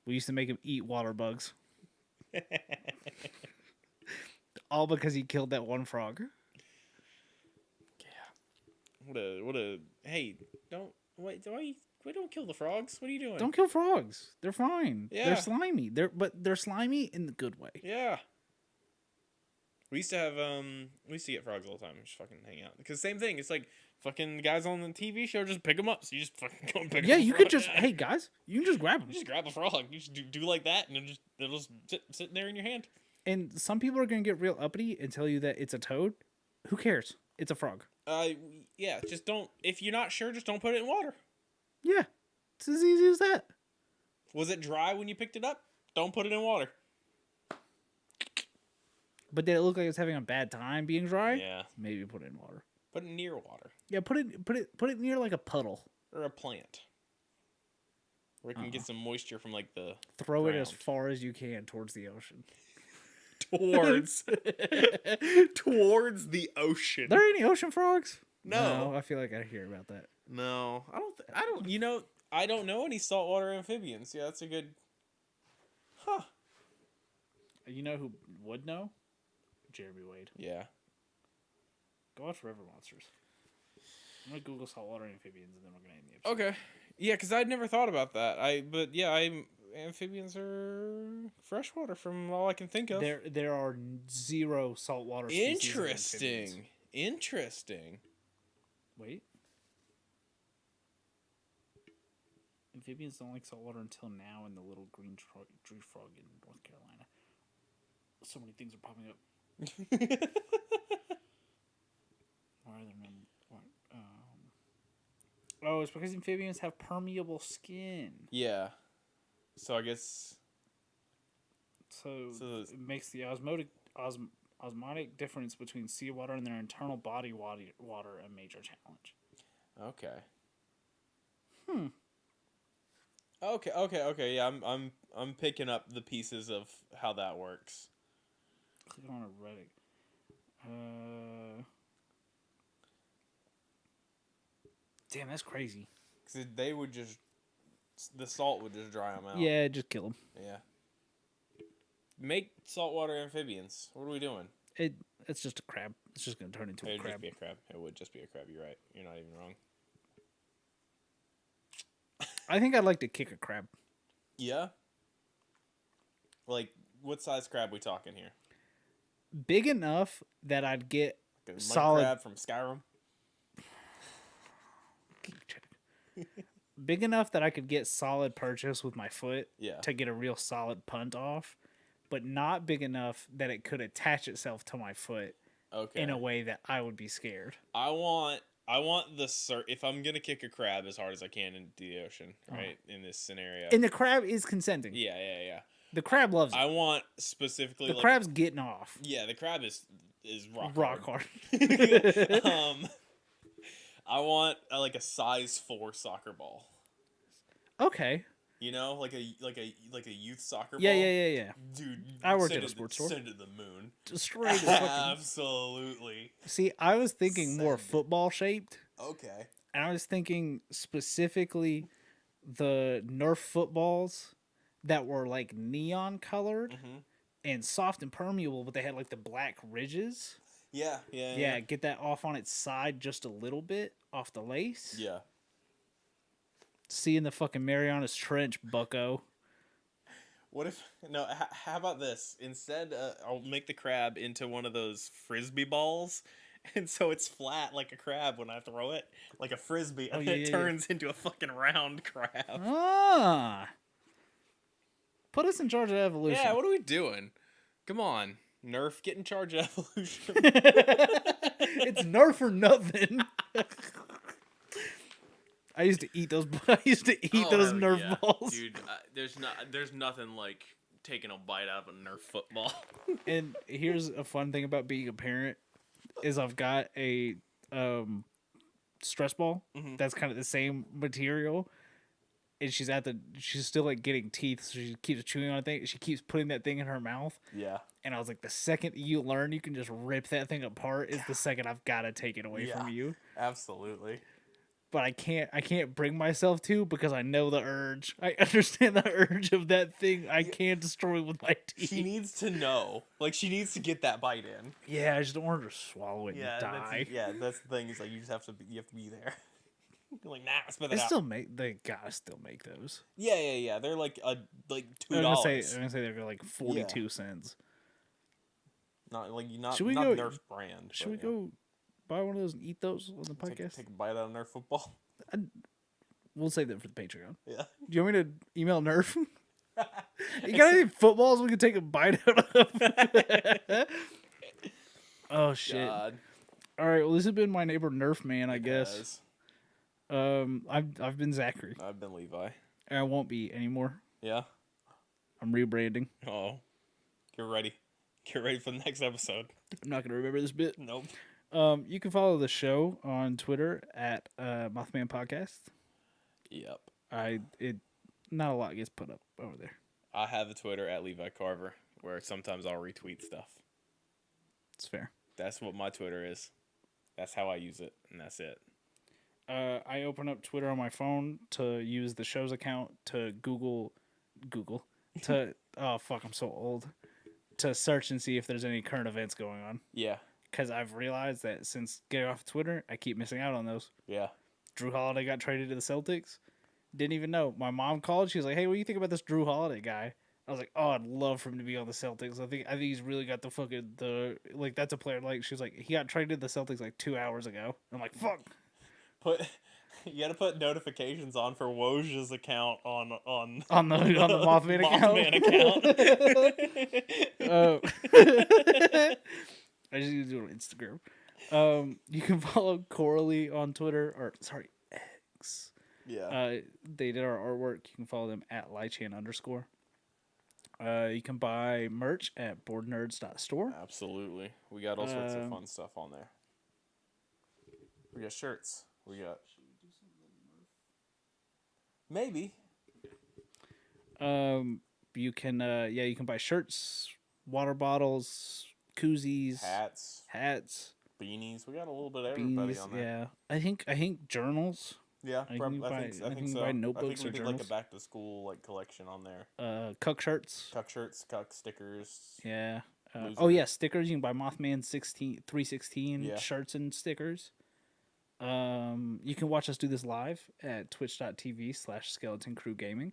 Speaker 3: We used to make him eat water bugs. All because he killed that one frog.
Speaker 4: What a hey, don't wait, wait, don't kill the frogs. What are you doing?
Speaker 3: Don't kill frogs. They're fine.
Speaker 4: Yeah.
Speaker 3: They're slimy. They're slimy in the good way.
Speaker 4: Yeah. We used to have we used to get frogs all the time and just fucking hang out. Because same thing, it's like fucking guys on the TV show just pick them up. So you just fucking go and pick
Speaker 3: Yeah,
Speaker 4: up a
Speaker 3: you
Speaker 4: frog.
Speaker 3: could just hey guys, you can just grab them.
Speaker 4: You just grab a frog. You just do like that and it'll just sit there in your hand.
Speaker 3: And some people are gonna get real uppity and tell you that it's a toad. Who cares? It's a frog.
Speaker 4: Yeah, just don't. If you're not sure, just don't put it in water.
Speaker 3: Yeah, it's as easy as that.
Speaker 4: Was it dry when you picked it up? Don't put it in water.
Speaker 3: But did it look like it was having a bad time being dry?
Speaker 4: Yeah,
Speaker 3: Maybe put it in water.
Speaker 4: put it near water
Speaker 3: Yeah, put it near like a puddle.
Speaker 4: or a plant, where it can get some moisture from like the
Speaker 3: Throw it as
Speaker 4: ground.
Speaker 3: far as you can towards the ocean.
Speaker 4: towards towards the ocean.
Speaker 3: There any ocean frogs?
Speaker 4: No.
Speaker 3: I feel like I hear about that.
Speaker 4: No, I don't. I don't. You know, I don't know any saltwater amphibians. Yeah, that's a good. Huh.
Speaker 3: You know who would know? Jeremy Wade.
Speaker 4: Yeah.
Speaker 3: Go watch River Monsters. I'm gonna Google saltwater amphibians and then we're gonna end the episode.
Speaker 4: Okay. Yeah, because I'd never thought about that. Amphibians are freshwater from all I can think of.
Speaker 3: There are zero saltwater species of amphibians.
Speaker 4: Interesting.
Speaker 3: Wait. Amphibians don't like saltwater until now in the little green tree frog in North Carolina. So many things are popping up. Why are there none? Oh, it's because amphibians have permeable skin.
Speaker 4: Yeah. So I guess.
Speaker 3: So
Speaker 4: those-
Speaker 3: it makes the osmotic difference between seawater and their internal body water a major challenge.
Speaker 4: Okay. Okay. Yeah, I'm picking up the pieces of how that works.
Speaker 3: Click on a Reddit. Damn, that's crazy.
Speaker 4: Because they would just. The salt would just dry them out.
Speaker 3: Yeah, just kill them.
Speaker 4: Yeah. Make saltwater amphibians. What are we doing?
Speaker 3: It's just a crab. It's just gonna turn into a
Speaker 4: It'd
Speaker 3: crab.
Speaker 4: just be a crab. It would just be a crab. You're right. You're not even wrong.
Speaker 3: I think I'd like to kick a crab.
Speaker 4: Yeah. Like, what size crab we talking here?
Speaker 3: Big enough that I'd get
Speaker 4: The mud
Speaker 3: solid.
Speaker 4: crab from Skyrim.
Speaker 3: Big enough that I could get solid purchase with my foot
Speaker 4: Yeah.
Speaker 3: to get a real solid punt off, but not big enough that it could attach itself to my foot
Speaker 4: Okay.
Speaker 3: in a way that I would be scared.
Speaker 4: I want the if I'm gonna kick a crab as hard as I can into the ocean, right? In this scenario.
Speaker 3: And the crab is consenting.
Speaker 4: Yeah.
Speaker 3: The crab loves it.
Speaker 4: I want specifically
Speaker 3: The
Speaker 4: like,
Speaker 3: crab's getting off.
Speaker 4: Yeah, the crab is
Speaker 3: Rock
Speaker 4: hard.
Speaker 3: hard.
Speaker 4: I want like a size 4 soccer ball.
Speaker 3: Okay.
Speaker 4: You know, like a youth soccer ball.
Speaker 3: Yeah.
Speaker 4: Dude,
Speaker 3: I worked
Speaker 4: send
Speaker 3: at a
Speaker 4: it-
Speaker 3: sports store.
Speaker 4: Send it to the moon.
Speaker 3: Just straight as fucking.
Speaker 4: Absolutely.
Speaker 3: See, I was thinking more
Speaker 4: Send it.
Speaker 3: football shaped.
Speaker 4: Okay.
Speaker 3: And I was thinking specifically the Nerf footballs that were like neon colored and soft and permeable, but they had like the black ridges.
Speaker 4: Yeah.
Speaker 3: Yeah, get that off on its side just a little bit off the lace.
Speaker 4: Yeah.
Speaker 3: See in the fucking Marianas Trench, bucko.
Speaker 4: What if no? How about this? Instead, I'll make the crab into one of those frisbee balls, and so it's flat like a crab when I throw it, like a frisbee, and
Speaker 3: yeah.
Speaker 4: turns into a fucking round crab.
Speaker 3: Ah. Put us in charge of evolution.
Speaker 4: Yeah, what are we doing? Come on, Nerf, get in charge of evolution.
Speaker 3: It's Nerf or nothing. I used to eat those. I used to eat those Nerf balls.
Speaker 4: dude. There's nothing like taking a bite out of a Nerf football.
Speaker 3: And here's a fun thing about being a parent: is I've got a stress ball that's kind of the same material, and she's still like getting teeth, so she keeps chewing on a thing. She keeps putting that thing in her mouth,
Speaker 4: Yeah.
Speaker 3: and I was like, the second you learn you can just rip that thing apart is the second I've got to take it away from you.
Speaker 4: Absolutely.
Speaker 3: But I can't bring myself to, because I know the urge. I understand the urge of that thing. I can't destroy with my teeth.
Speaker 4: She needs to know. Like, she needs to get that bite in.
Speaker 3: Yeah, I just don't want her to swallow it and die.
Speaker 4: That's the thing. Is like you have to be there. You're like, nah, spit
Speaker 3: They
Speaker 4: it out.
Speaker 3: still make. They gotta still make those.
Speaker 4: Yeah. They're like $2.
Speaker 3: I'm gonna say they're like 42 cents.
Speaker 4: Not like
Speaker 3: Should we
Speaker 4: not
Speaker 3: go-
Speaker 4: Nerf brand.
Speaker 3: Should we go buy one of those and eat those on the podcast?
Speaker 4: Take a bite out of Nerf football?
Speaker 3: We'll save that for the Patreon.
Speaker 4: Yeah.
Speaker 3: Do you want me to email Nerf? You got any footballs we can take a bite out of? Oh shit!
Speaker 4: God.
Speaker 3: All right, well, this has been my neighbor Nerf man, I guess.
Speaker 4: Guys,
Speaker 3: I've been Zachary,
Speaker 4: I've been Levi.
Speaker 3: and I won't be anymore.
Speaker 4: Yeah.
Speaker 3: I'm rebranding.
Speaker 4: Oh. Get ready. Get ready for the next episode.
Speaker 3: I'm not gonna remember this bit.
Speaker 4: Nope.
Speaker 3: You can follow the show on Twitter at Mothman Podcast.
Speaker 4: Yep.
Speaker 3: Not a lot gets put up over there.
Speaker 4: I have a Twitter at Levi Carver where sometimes I'll retweet stuff.
Speaker 3: It's fair.
Speaker 4: That's what my Twitter is. That's how I use it, and that's it.
Speaker 3: I open up Twitter on my phone to use the show's account to Google to oh fuck, I'm so old, to search and see if there's any current events going on.
Speaker 4: Yeah.
Speaker 3: Because I've realized that since getting off Twitter, I keep missing out on those.
Speaker 4: Yeah.
Speaker 3: Drew Holiday got traded to the Celtics. Didn't even know. My mom called. She was like, "Hey, what do you think about this Drew Holiday guy?" I was like, "Oh, I'd love for him to be on the Celtics. I think he's really got that's a player." Like, she was like, "He got traded to the Celtics like 2 hours ago." I'm like, "Fuck."
Speaker 4: You gotta put notifications on for Woj's account on the
Speaker 3: Mothman account. I just need to do it on Instagram. You can follow Coralie on Twitter, X.
Speaker 4: Yeah.
Speaker 3: They did our artwork. You can follow them at lychan_. You can buy merch at boardnerds.store.
Speaker 4: Absolutely. We got all sorts of fun stuff on there. We got shirts. We got maybe.
Speaker 3: You can buy shirts, water bottles, koozies, hats,
Speaker 4: beanies. We got a little bit of everybody
Speaker 3: beanies.
Speaker 4: on there.
Speaker 3: Yeah, I think journals.
Speaker 4: Yeah, I think so.
Speaker 3: Buy notebooks
Speaker 4: I think we
Speaker 3: or
Speaker 4: did
Speaker 3: journals.
Speaker 4: like a back to school like collection on there.
Speaker 3: Cuck shirts.
Speaker 4: Cuck stickers.
Speaker 3: Yeah.
Speaker 4: Loser.
Speaker 3: Stickers. You can buy Mothman 316
Speaker 4: Yeah.
Speaker 3: shirts and stickers. You can watch us do this live at twitch.tv/Skeleton Crew Gaming.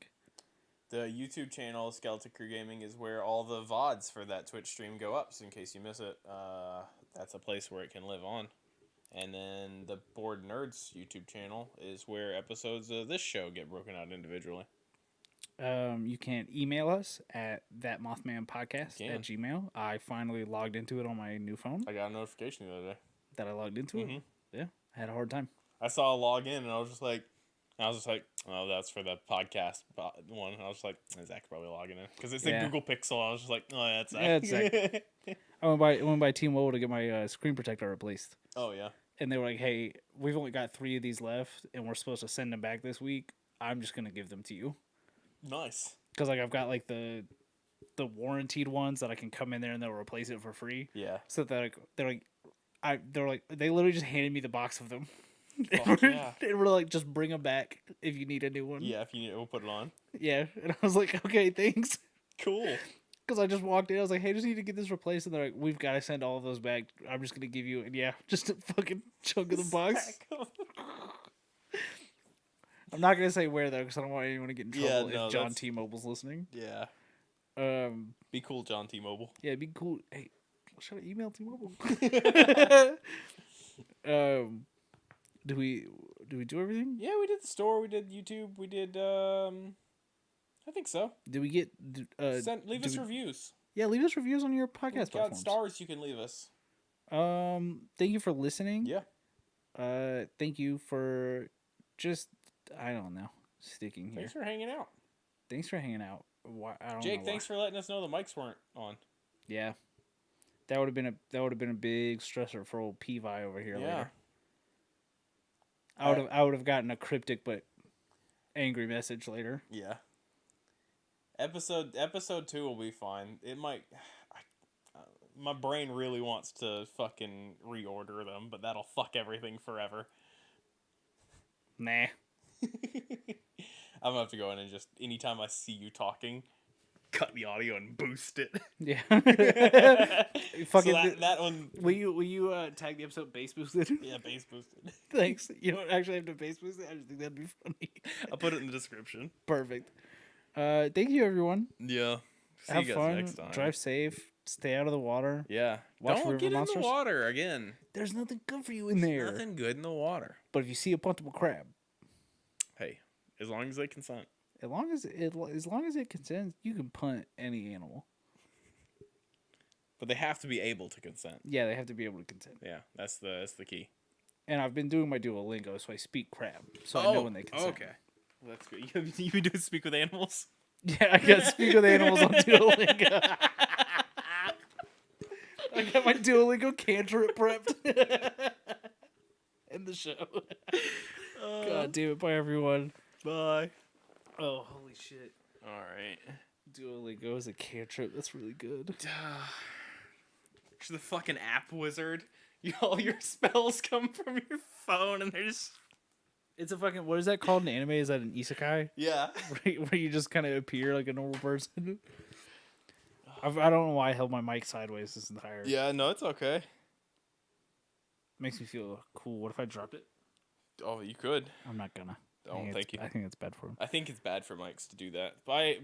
Speaker 4: The YouTube channel Skeleton Crew Gaming is where all the VODs for that Twitch stream go up. So in case you miss it, that's a place where it can live on. And then the Board Nerds YouTube channel is where episodes of this show get broken out individually.
Speaker 3: You can email us at thatmothmanpodcast@gmail. I finally logged into it on my new phone.
Speaker 4: I got a notification the other day.
Speaker 3: That I logged into it. Yeah, I had a hard time.
Speaker 4: I saw a login and I was just like, oh, that's for the podcast one. And I was like, Zach's probably logging in because it's a Google Pixel. I was just like, oh, yeah, that's Zach.
Speaker 3: Yeah, it's Zach. I went by T-Mobile to get my screen protector replaced.
Speaker 4: Oh yeah.
Speaker 3: And they were like, "Hey, we've only got 3 of these left, and we're supposed to send them back this week. I'm just gonna give them to you."
Speaker 4: Nice.
Speaker 3: Because like I've got like the warranted ones that I can come in there and they'll replace it for free.
Speaker 4: Yeah.
Speaker 3: So that they literally just handed me the box of them.
Speaker 4: Fuck yeah.
Speaker 3: They were like, "Just bring them back if you need a new one."
Speaker 4: Yeah, if you need, we'll put it on.
Speaker 3: Yeah, and I was like, "Okay, thanks."
Speaker 4: Cool.
Speaker 3: Because I just walked in, I was like, "Hey, I just need to get this replaced," and they're like, "We've got to send all of those back. I'm just gonna give you," and just a fucking chunk of the box. I'm not gonna say where though, because I don't want anyone to get in trouble if John T-Mobile's listening.
Speaker 4: Yeah. Be cool, John T-Mobile.
Speaker 3: Yeah, be cool. Hey, should I email T-Mobile? Do we do everything?
Speaker 4: Yeah, we did the store. We did YouTube. We did. I think so.
Speaker 3: Did we get?
Speaker 4: Leave us reviews.
Speaker 3: Yeah, leave us reviews on your podcast
Speaker 4: We've got
Speaker 3: platforms.
Speaker 4: stars you can leave us.
Speaker 3: Thank you for listening.
Speaker 4: Yeah.
Speaker 3: Thank you for just sticking here.
Speaker 4: Thanks for hanging out.
Speaker 3: Thanks for hanging out.
Speaker 4: Jake, thanks for letting us know the mics weren't on.
Speaker 3: Yeah. That would have been a big stressor for old Pevi over here later. I would have gotten a cryptic but angry message later.
Speaker 4: Yeah. Episode 2 will be fine. It might. My brain really wants to fucking reorder them, but that'll fuck everything forever.
Speaker 3: Nah.
Speaker 4: I'm gonna have to go in and just anytime I see you talking, cut the audio and boost it.
Speaker 3: Yeah.
Speaker 4: So that one.
Speaker 3: Will you tag the episode bass boosted?
Speaker 4: Yeah, bass boosted.
Speaker 3: Thanks. You don't actually have to bass boost it. I just think that'd be funny.
Speaker 4: I'll put it in the description.
Speaker 3: Perfect. Thank you, everyone.
Speaker 4: Yeah. See
Speaker 3: Have
Speaker 4: you guys
Speaker 3: fun.
Speaker 4: next time.
Speaker 3: Drive safe. Stay out of the water.
Speaker 4: Yeah.
Speaker 3: Watch
Speaker 4: Don't
Speaker 3: River
Speaker 4: get
Speaker 3: Monsters.
Speaker 4: in the water again.
Speaker 3: There's nothing good for you in there.
Speaker 4: Nothing good in the water.
Speaker 3: But if you see a puntable crab,
Speaker 4: Hey, as long as they consent.
Speaker 3: as long as it consents, you can punt any animal.
Speaker 4: But they have to be able to consent.
Speaker 3: Yeah, they have to be able to consent.
Speaker 4: Yeah, that's the key.
Speaker 3: And I've been doing my Duolingo, so I speak crab, so I know when they consent.
Speaker 1: Okay. Well, that's good. You been doing speak with animals?
Speaker 3: Yeah, I got speak with animals on Duolingo. I got my Duolingo cantrip prepped. End the show. God damn it! Bye, everyone.
Speaker 4: Bye.
Speaker 3: Oh, holy shit!
Speaker 1: All right.
Speaker 3: Duolingo is a cantrip. That's really good.
Speaker 1: You're the fucking app wizard. All your spells come from your phone, and they're just.
Speaker 3: It's a fucking. What is that called in anime? Is that an isekai?
Speaker 4: Yeah.
Speaker 3: Where you just kind of appear like a normal person. I don't know why I held my mic sideways this entire.
Speaker 4: Yeah, no, it's okay.
Speaker 3: Makes me feel cool. What if I dropped it?
Speaker 4: Oh, you could.
Speaker 3: I'm not gonna.
Speaker 4: Oh, thank you.
Speaker 3: I think it's bad for him.
Speaker 4: I think it's bad for mics to do that. Bye.